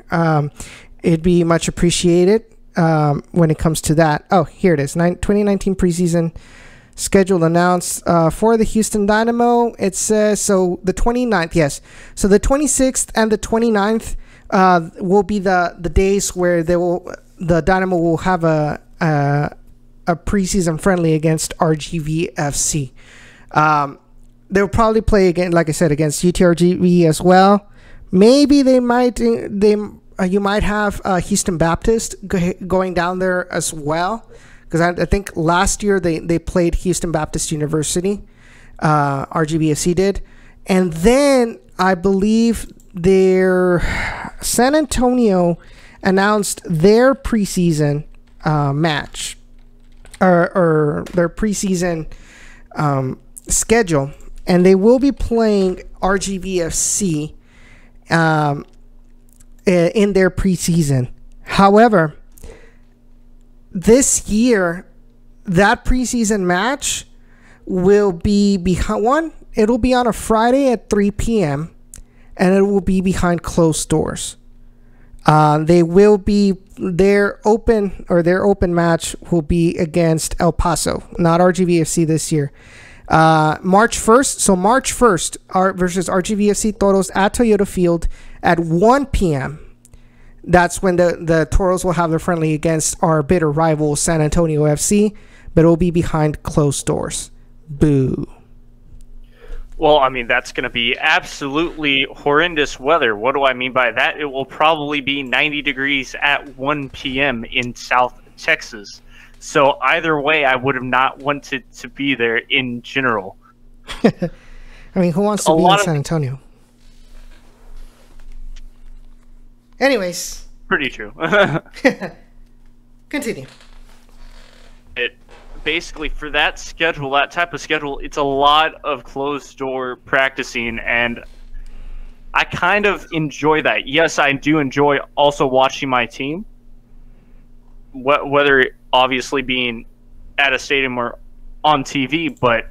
it'd be much appreciated when it comes to that. Oh, here it is, 2019 preseason schedule announced for the Houston Dynamo. It says, so the 29th, yes. So the 26th and the 29th will be the days where the Dynamo will have a preseason friendly against RGVFC. They'll probably play again, like I said, against UTRGV as well. Maybe you might have Houston Baptist going down there as well. Because I think last year they played Houston Baptist University, RGVFC did. And then I believe their San Antonio announced their preseason match or their preseason schedule, and they will be playing RGVFC in their preseason. However, this year, that preseason match will be behind it'll be on a Friday at 3 p.m. and it will be behind closed doors. They will be their open match will be against El Paso, not RGVFC this year. March 1st, so March 1st versus RGVFC Toros at Toyota Field at 1 p.m. That's when the Toros will have their friendly against our bitter rival San Antonio FC, but it will be behind closed doors. Boo. Well, I mean, that's going to be absolutely horrendous weather. What do I mean by that? It will probably be 90 degrees at 1 p.m. in South Texas. So either way, I would have not wanted to be there in general. I mean, who wants to be in San Antonio? Anyways. Pretty true. Continue. Basically, for that schedule, that type of schedule, it's a lot of closed door practicing, and I kind of enjoy that. Yes, I do enjoy also watching my team, whether obviously being at a stadium or on TV, but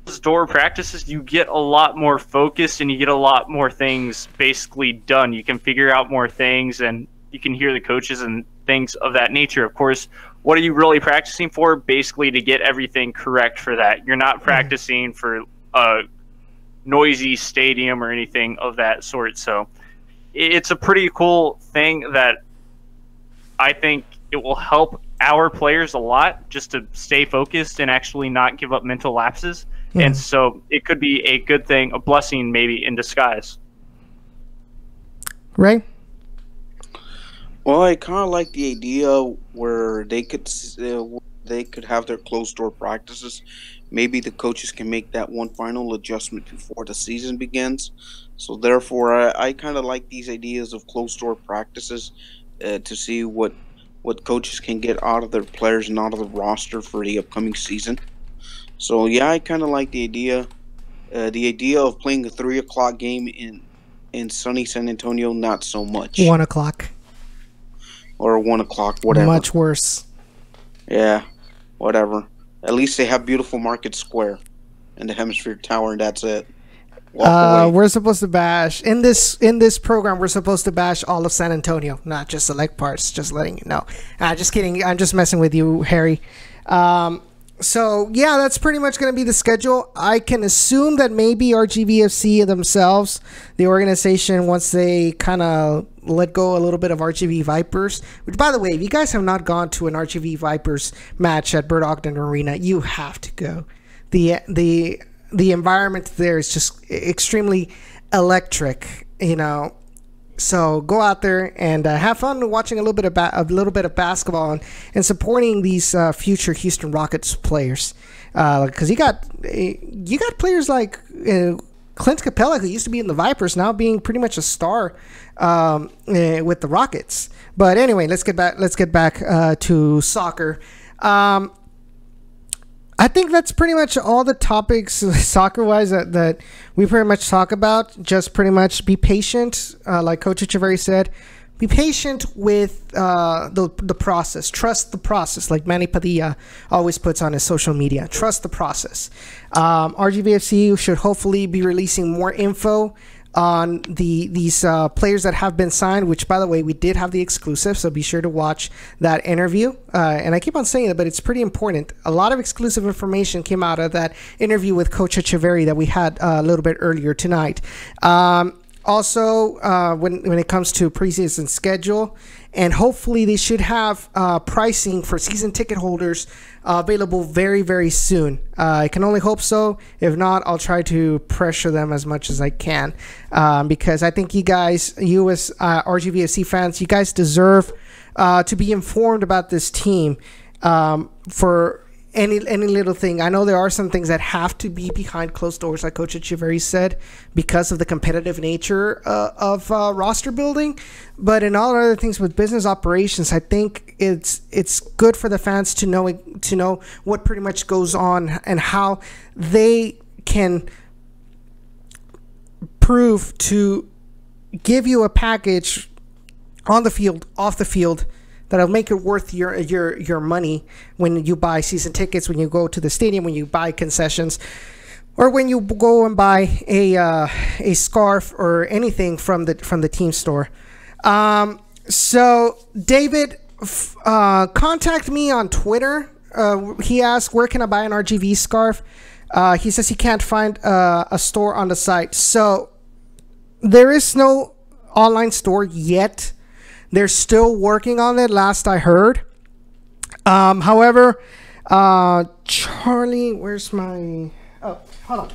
closed door practices, you get a lot more focused and you get a lot more things basically done. You can figure out more things and you can hear the coaches and things of that nature. Of course, what are you really practicing for? Basically to get everything correct for that. You're not practicing for a noisy stadium or anything of that sort. So it's a pretty cool thing that I think it will help our players a lot just to stay focused and actually not give up mental lapses. And so it could be a good thing, a blessing maybe in disguise. Ray? Well, I kind of like the idea where they could have their closed door practices. Maybe the coaches can make that one final adjustment before the season begins. So therefore, I kind of like these ideas of closed door practices to see what coaches can get out of their players and out of the roster for the upcoming season. So yeah, I kind of like the idea. The idea of playing a 3 o'clock game in sunny San Antonio, not so much. 1 o'clock. Or 1 o'clock, whatever. Much worse. Yeah, whatever. At least they have beautiful Market Square and the Hemisphere Tower, and that's it. We're supposed to bash in this program. We're supposed to bash all of San Antonio, not just select parts. Just letting you know. Just kidding. I'm just messing with you, Harry. So yeah, that's pretty much going to be the schedule. I can assume that maybe RGVFC themselves, the organization, once they kind of let go a little bit of RGV Vipers, which by the way, if you guys have not gone to an RGV Vipers match at Bert Ogden Arena, you have to go. The environment there is just extremely electric, you know. So go out there and have fun watching a little bit of basketball and supporting these future Houston Rockets players, because you got players like Clint Capella, who used to be in the Vipers, now being pretty much a star with the Rockets. But anyway, let's get back to soccer. I think that's pretty much all the topics soccer-wise that we pretty much talk about. Just pretty much be patient, like Coach Echeverry said. Be patient with the process. Trust the process, like Manny Padilla always puts on his social media. Trust the process. RGVFC should hopefully be releasing more info on these players that have been signed, which by the way, we did have the exclusive, so be sure to watch that interview. And I keep on saying it, but it's pretty important. A lot of exclusive information came out of that interview with Coach Echeverry that we had a little bit earlier tonight. Also, when it comes to preseason schedule, and hopefully they should have pricing for season ticket holders available very, very soon. I can only hope so. If not, I'll try to pressure them as much as I can, because I think you guys, you as RGVFC fans, you guys deserve to be informed about this team for any little thing. I know there are some things that have to be behind closed doors, like Coach Echeverry said, because of the competitive nature of roster building. But in all other things with business operations, I think it's good for the fans to know what pretty much goes on and how they can prove to give you a package on the field, off the field, that'll make it worth your money when you buy season tickets, when you go to the stadium, when you buy concessions, or when you go and buy a scarf or anything from the team store. So David, contact me on Twitter. He asked, where can I buy an RGV scarf? He says he can't find a store on the site. So there is no online store yet. They're still working on it, last I heard. However, Charlie, where's my... Oh, hold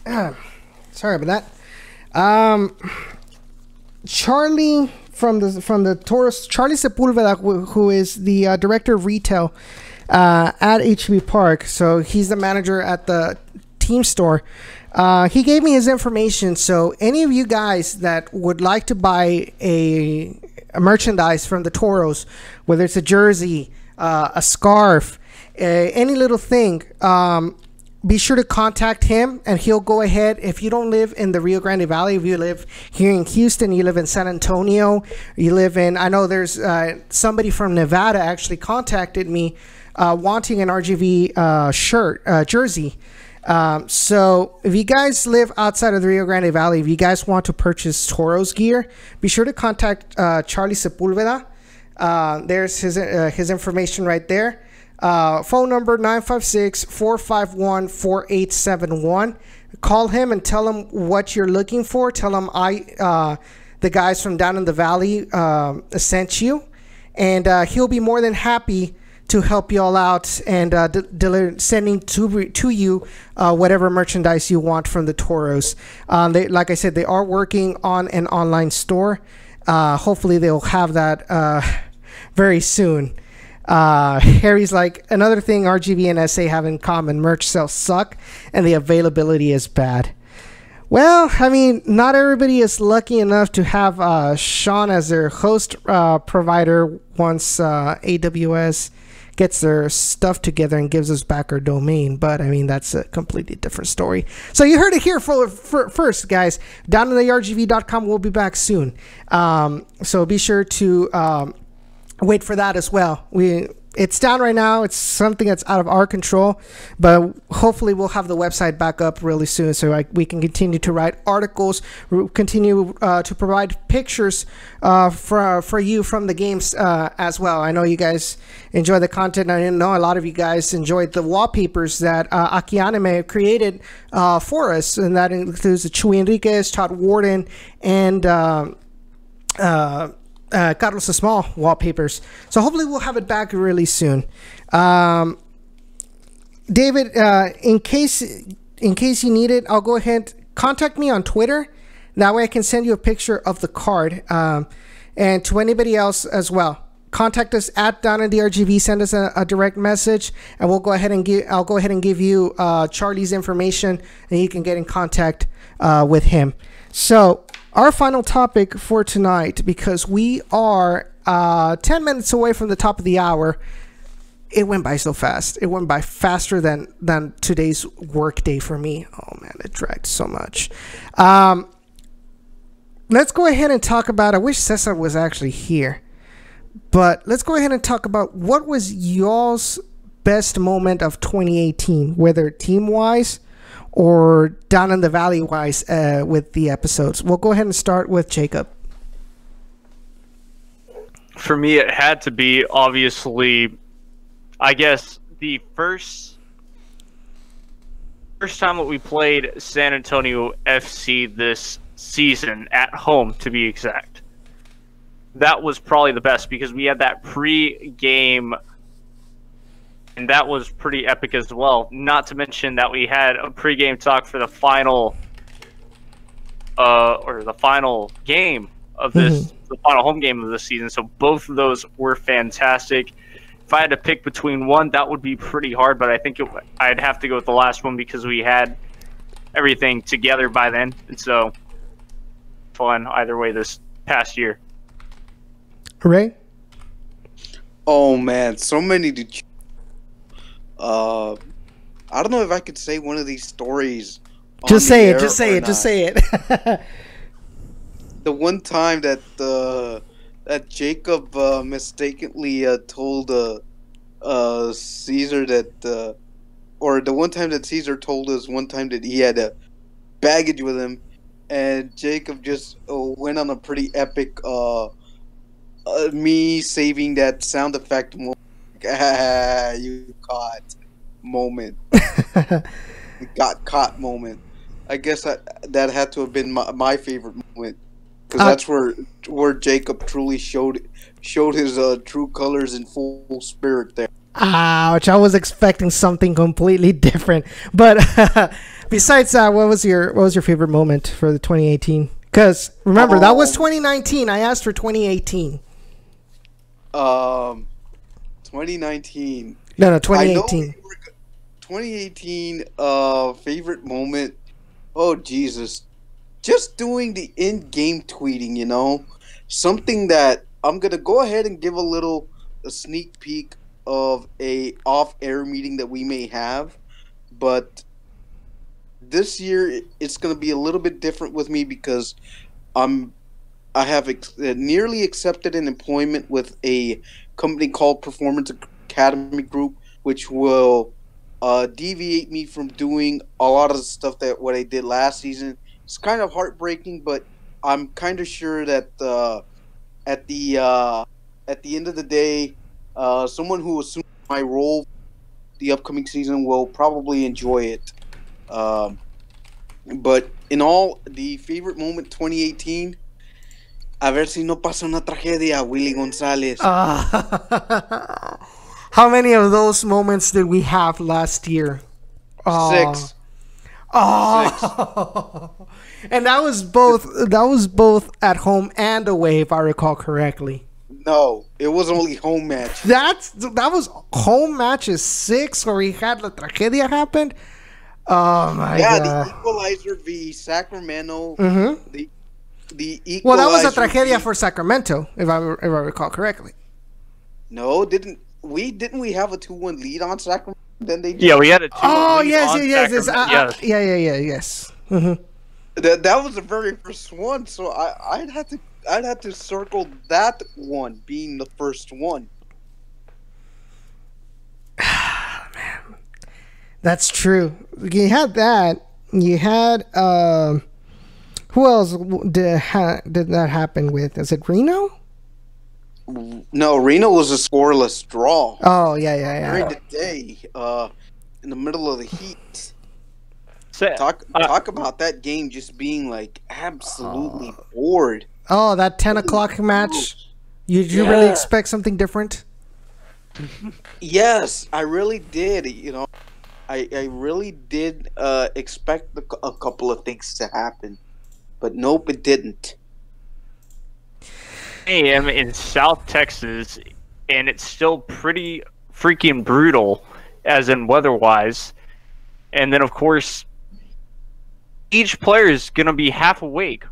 on. Sorry about that. Charlie from the Toros, Charlie Sepulveda, who is the director of retail at HB Park. So he's the manager at the team store. He gave me his information, so any of you guys that would like to buy a merchandise from the Toros, whether it's a jersey, a scarf, any little thing, be sure to contact him, and he'll go ahead. If you don't live in the Rio Grande Valley, if you live here in Houston, you live in San Antonio, you live in, I know there's somebody from Nevada actually contacted me wanting an RGV jersey. So if you guys live outside of the Rio Grande Valley, if you guys want to purchase Toros gear, be sure to contact Charlie Sepulveda. There's his information right there. Phone number 956-451-4871. Call him and tell him what you're looking for. Tell him the guys from down in the valley sent you, and he'll be more than happy to help you all out and sending to you whatever merchandise you want from the Toros. Like I said, they are working on an online store. Hopefully they'll have that very soon. Harry's like, another thing RGV and SA have in common, merch sales suck and the availability is bad. Well, I mean, not everybody is lucky enough to have Sean as their host provider once AWS gets their stuff together and gives us back our domain. But I mean, that's a completely different story. So you heard it here first, guys. Down in the RGV.com, we'll be back soon. So be sure to wait for that as well. It's down right now. It's something that's out of our control, but hopefully we'll have the website back up really soon, so we can continue to write articles, continue to provide pictures for you from the games as well. I know you guys enjoy the content. I know a lot of you guys enjoyed the wallpapers that Akianime created for us, and that includes the Chuy Enriquez, Todd Warden, and Carlos Small wallpapers. So hopefully we'll have it back really soon. David, in case you need it, I'll go ahead, contact me on Twitter. That way I can send you a picture of the card. And to anybody else as well, contact us at Down in the RGV. Send us a direct message, and I'll go ahead and give you Charlie's information, and you can get in contact with him. So our final topic for tonight, because we are 10 minutes away from the top of the hour. It went by so fast. It went by faster than today's work day for me. Oh man, it dragged so much. Let's go ahead and talk about, I wish Cesar was actually here, but let's go ahead and talk about what was y'all's best moment of 2018, whether team-wise or down in the valley wise with the episodes. We'll go ahead and start with Jacob. For me, it had to be, obviously, I guess, the first time that we played San Antonio FC this season, at home to be exact. That was probably the best, because we had that pre-game, and that was pretty epic as well. Not to mention that we had a pre-game talk for the final, or the final game of this, the final home game of the season. So both of those were fantastic. If I had to pick between one, that would be pretty hard, but I think I'd have to go with the last one because we had everything together by then. And so fun either way this past year. Ray? Oh man, so many to choose. I don't know if I could say one of these stories. Just say it. Just say it. Just say it. The one time that that Jacob mistakenly told Cesar that, or the one time that Cesar told us one time that he had a baggage with him, and Jacob just went on a pretty epic me saving that sound effect moment. You caught moment. You got caught moment. I guess that had to have been my favorite moment, because that's where Jacob truly showed his true colors in full spirit there. Ouch! I was expecting something completely different. But besides that, what was your favorite moment for the 2018? Because remember, that was 2019. I asked for 2018. 2019. No, 2018. 2018 favorite moment. Oh Jesus. Just doing the in-game tweeting, you know. Something that I'm going to go ahead and give a sneak peek of a off-air meeting that we may have, but this year it's going to be a little bit different with me because I have nearly accepted an employment with a company called Performance Academy Group, which will deviate me from doing a lot of the stuff what I did last season. It's kind of heartbreaking, but I'm kind of sure that at the end of the day, someone who assumes my role the upcoming season will probably enjoy it. But in all, the favorite moment 2018, a ver si no pasa una tragedia, Willy Gonzalez. How many of those moments did we have last year? 6. Oh. 6. And that was both at home and away, if I recall correctly. No, it was only home match. That was home matches 6 where we had La Tragedia happened. Oh my god! Yeah, the equalizer v Sacramento. Mm-hmm. The equalizer. Well, that was a tragedia for Sacramento, if I recall correctly. No, didn't we have a 2-1 lead on Sacramento? Then they we had a 2-1 Oh lead yes, on yes. Sacramento. Yes. Mm-hmm. That was the very first one, so I'd have to circle that one being the first one. Man, that's true. You had that. You had who else did that happen with? Is it Reno? No, Reno was a scoreless draw. Oh yeah. During the day, in the middle of the heat. Talk about that game just being like absolutely bored. Oh, that 10 o'clock match. You really expect something different? Yes, I really did. You know, I really did expect a couple of things to happen, but nope, it didn't. I am in South Texas, and it's still pretty freaking brutal, as in weather-wise. And then, of course, each player is going to be half awake.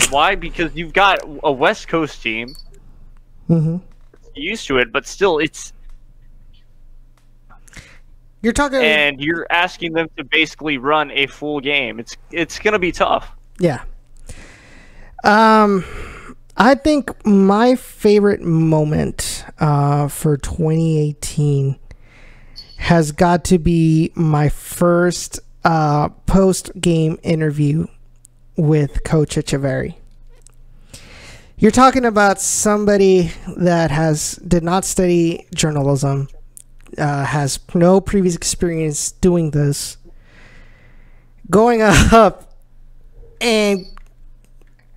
Why? Because you've got a West Coast team. Mm-hmm. Used to it, but still, you're talking, and you're asking them to basically run a full game. It's going to be tough. Yeah. I think my favorite moment for 2018 has got to be my first post-game interview with Coach Echeverry. You're talking about somebody that did not study journalism, has no previous experience doing this, going up and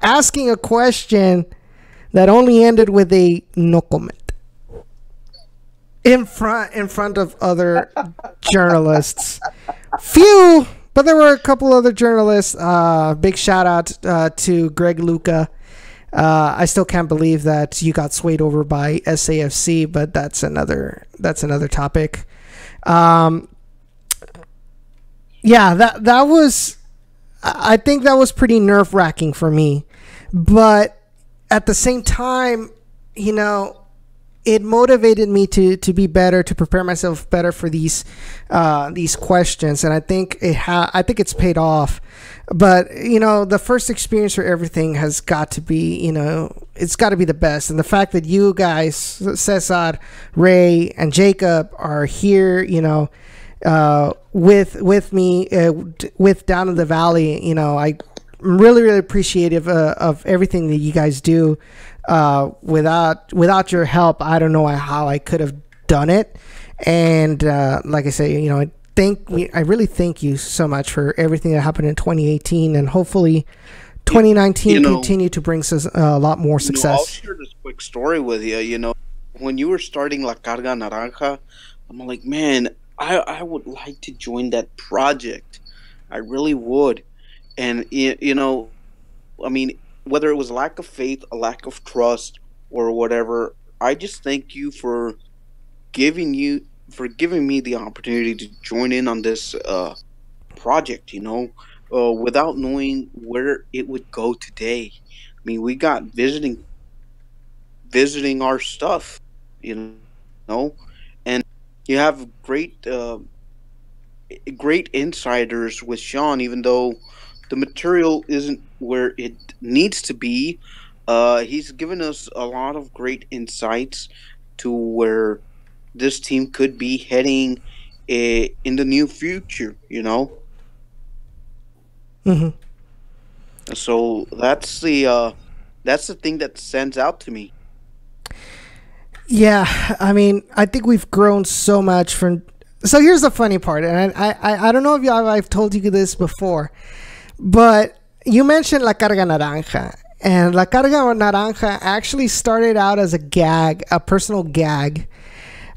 asking a question that only ended with a no comment in front of other journalists. Few, but there were a couple other journalists. Big shout out to Greg Luca, I still can't believe that you got swayed over by SAFC, but that's another topic. Yeah, that was, I think that was pretty nerve-wracking for me. But at the same time, you know, it motivated me to be better, to prepare myself better for these questions, and I think it's paid off. But you know, the first experience for everything has got to be, you know, it's got to be the best. And the fact that you guys, Cesar, Rey, and Jacob, are here, you know, with me, with Down in the Valley, you know, I'm really appreciative of everything that you guys do. Without your help, I don't know how I could have done it. And like I say, you know, I really thank you so much for everything that happened in 2018, and hopefully 2019 continue to bring us a lot more success. I'll share this quick story with you. You know, when you were starting La Carga Naranja, I'm like, man, I would like to join that project. I really would. And you know, I mean, whether it was lack of faith, a lack of trust, or whatever, I just thank you for giving me the opportunity to join in on this project, you know, without knowing where it would go today. I mean, we got visiting our stuff, you know, and you have great insiders with Sean, even though the material isn't where it needs to be. He's given us a lot of great insights to where this team could be heading in the near future, you know. Mm-hmm. So that's the thing that stands out to me. Yeah, I mean, I think we've grown so much from. So here's the funny part, and I don't know if I've told you this before, but you mentioned La Carga Naranja, and La Carga Naranja actually started out as a gag, a personal gag.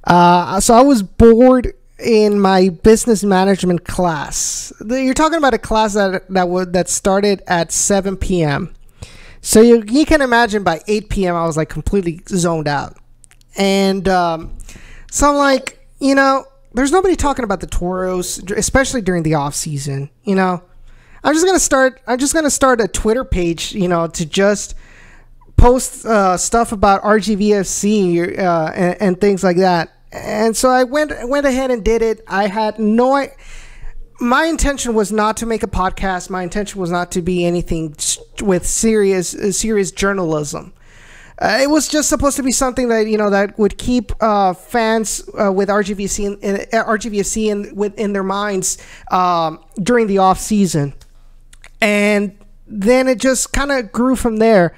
So I was bored in my business management class. You're talking about a class that started at 7 p.m. So you can imagine by 8 p.m. I was like completely zoned out. And so I'm like, you know, there's nobody talking about the Toros, especially during the off season, you know. I'm just gonna start a Twitter page, you know, to just post stuff about RGVFC and things like that. And so I went ahead and did it. I had my intention was not to make a podcast. My intention was not to be anything with serious journalism. It was just supposed to be something that, you know, that would keep fans with RGVFC in their minds during the off season. And then it just kind of grew from there.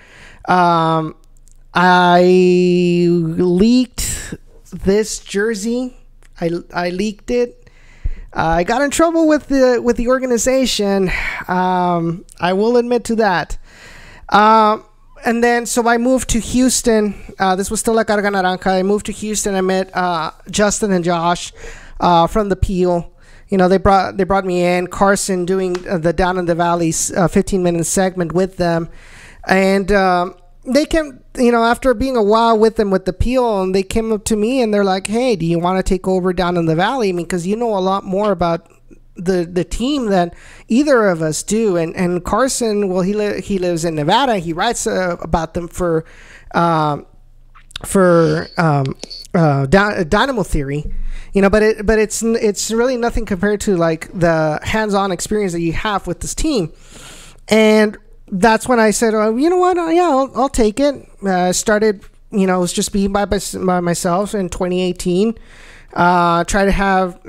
I leaked this jersey. I leaked it. I got in trouble with the organization. I will admit to that. And then so I moved to Houston. This was still La Carga Naranja. I moved to Houston. I met Justin and Josh from the Peel. You know, they brought me in. Carson doing the Down in the Valley's 15-minute segment with them, and they came. You know, after being a while with them with the Peel, and they came up to me and they're like, "Hey, do you want to take over Down in the Valley? I mean, because you know a lot more about the team than either of us do." And Carson, well, he lives in Nevada. He writes about them for Dynamo Theory. You know, but it's really nothing compared to like the hands-on experience that you have with this team. And that's when I said, oh, you know what? Yeah, I'll take it. Started, you know, it was just being by myself in 2018. Try to have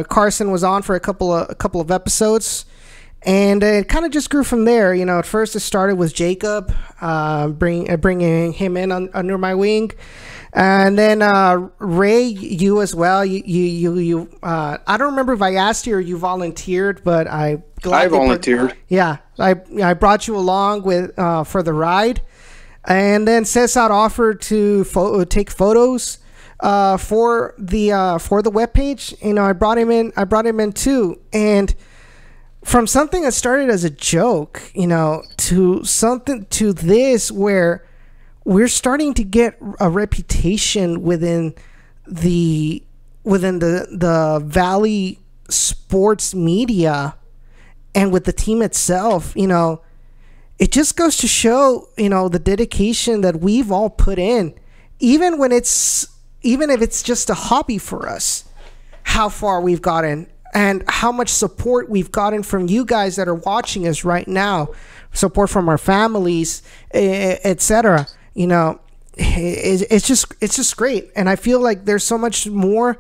Carson was on for a couple of episodes, and it kind of just grew from there. You know, at first it started with Jacob, bringing him in under my wing. And then Rey, you as well. You I don't remember if I asked you or you volunteered, but I volunteered. I brought you along with for the ride, and then Cesar offered to take photos for the webpage. You know, I brought him in too, and from something that started as a joke, to something to this where we're starting to get a reputation within the Valley sports media and with the team itself. It just goes to show, the dedication that we've all put in, even if it's just a hobby for us, how far we've gotten and how much support we've gotten from you guys that are watching us right now, support from our families, etc. It's just great. And I feel like there's so much more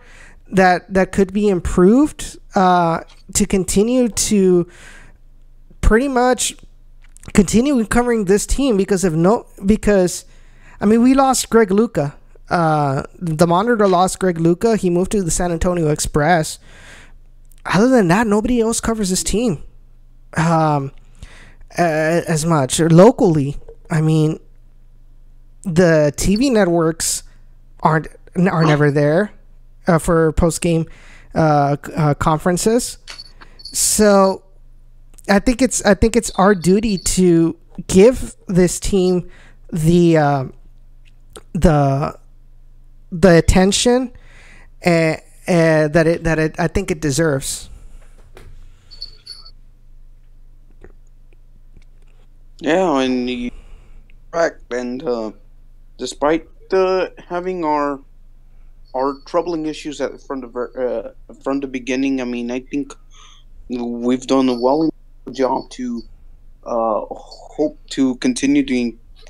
that could be improved to continue to pretty much continue covering this team because we lost Greg Luca. The Monitor lost Greg Luca. He moved to the San Antonio Express. Other than that, nobody else covers this team as much. Or locally, the TV networks are never there for post-game conferences. So I think it's our duty to give this team the attention that I think it deserves. Yeah, and you're correct. And despite having our troubling issues from the beginning, I think we've done a well job to hope to continue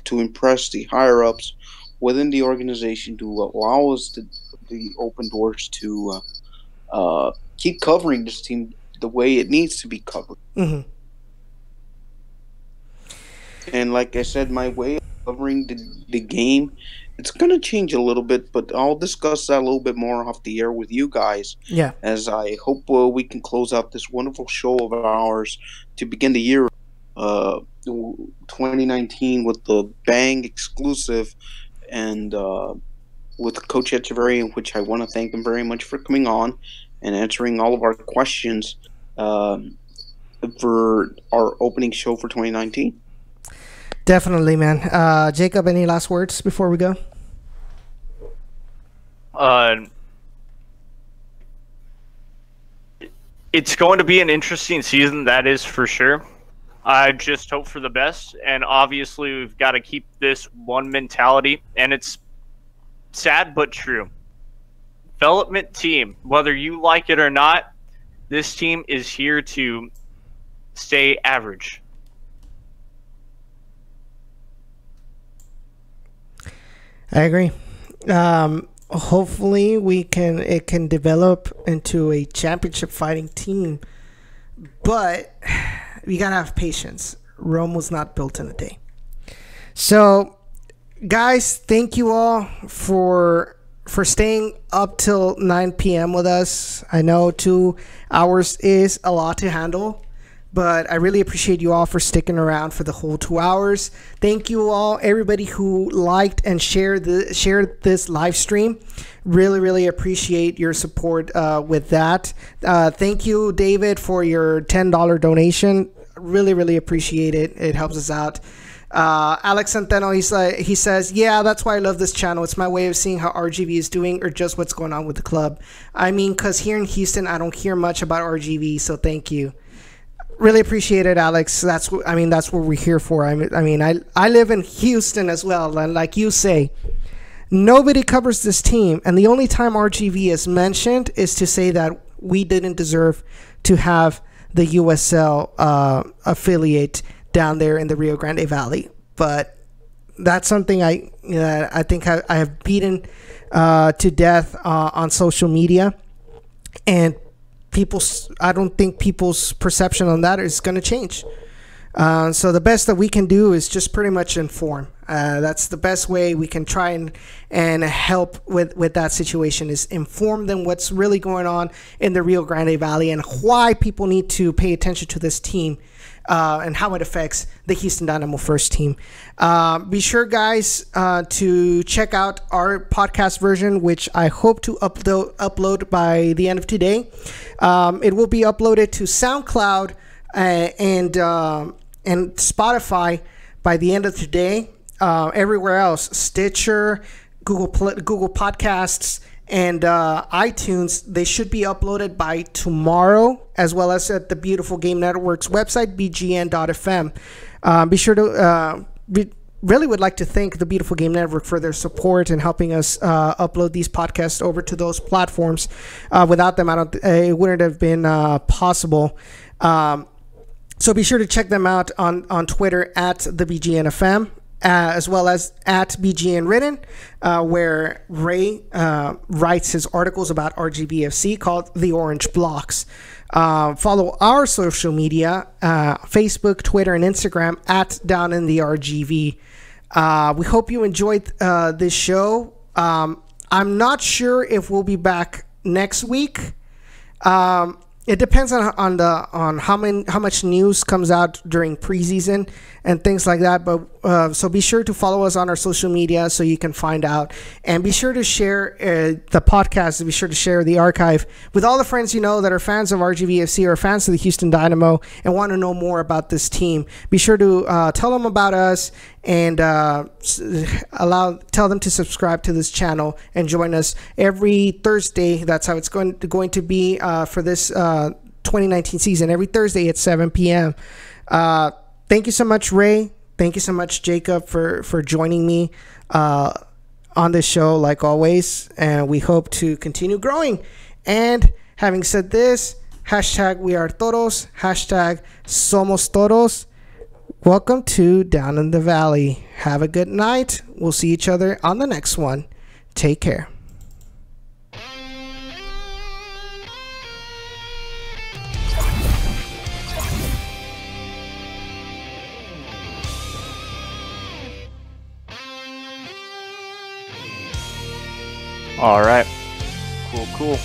to impress the higher ups within the organization to allow us the open doors to keep covering this team the way it needs to be covered. Mm-hmm. And like I said, my way of covering the game, it's going to change a little bit, but I'll discuss that a little bit more off the air with you guys. Yeah. As I hope we can close out this wonderful show of ours to begin the year 2019 with the Bang exclusive and with Coach Echeverry, in which I want to thank him very much for coming on and answering all of our questions for our opening show for 2019. Definitely, man. Jacob, any last words before we go? It's going to be an interesting season, that is for sure. I just hope for the best, and obviously we've got to keep this one mentality, and it's sad but true. Development team, whether you like it or not, this team is here to stay average. I agree. Hopefully it can develop into a championship fighting team, but we gotta have patience. Rome was not built in a day. So, guys, thank you all for staying up till 9 p.m. with us. I know 2 hours is a lot to handle, but I really appreciate you all for sticking around for the whole 2 hours. Thank you all, everybody who liked and shared this live stream. Really, really appreciate your support with that. Thank you, David, for your $10 donation. Really, really appreciate it. It helps us out. Alex Centeno, he says, yeah, that's why I love this channel. It's my way of seeing how RGV is doing or just what's going on with the club. Because here in Houston, I don't hear much about RGV, so thank you. Really appreciate it, Alex. That's what we're here for. I live in Houston as well, and like you say, nobody covers this team, and the only time RGV is mentioned is to say that we didn't deserve to have the USL affiliate down there in the Rio Grande Valley. But that's something I think I have beaten to death on social media, and I don't think people's perception on that is going to change. So the best that we can do is just pretty much inform. That's the best way we can try and help with that situation, is inform them what's really going on in the Rio Grande Valley and why people need to pay attention to this team and how it affects the Houston Dynamo first team. Be sure, guys, to check out our podcast version, which I hope to upload by the end of today. It will be uploaded to SoundCloud and Spotify by the end of today. Everywhere else, Stitcher, Google Podcasts, and iTunes, they should be uploaded by tomorrow, as well as at the Beautiful Game Network's website, bgn.fm. Be sure to really would like to thank the Beautiful Game Network for their support in helping us upload these podcasts over to those platforms. Without them, it wouldn't have been possible. So be sure to check them out on Twitter at the BGNFM, as well as at BGN Written, where Ray writes his articles about RGVFC called The Orange Blocks. Follow our social media, Facebook, Twitter, and Instagram at Down in the RGV. We hope you enjoyed this show. I'm not sure if we'll be back next week. It depends on how much news comes out during preseason and things like that. But so be sure to follow us on our social media so you can find out, and be sure to share the podcast. Be sure to share the archive with all the friends you know that are fans of RGVFC or fans of the Houston Dynamo and want to know more about this team. Be sure to tell them about us and tell them to subscribe to this channel and join us every Thursday. That's how it's going to be for this 2019 season, every Thursday at 7 p.m. Thank you so much, Ray. Thank you so much, Jacob, for joining me on this show, like always. And we hope to continue growing. And having said this, hashtag we are toros, hashtag somos toros. Welcome to Down in the Valley. Have a good night. We'll see each other on the next one. Take care. All right. Cool.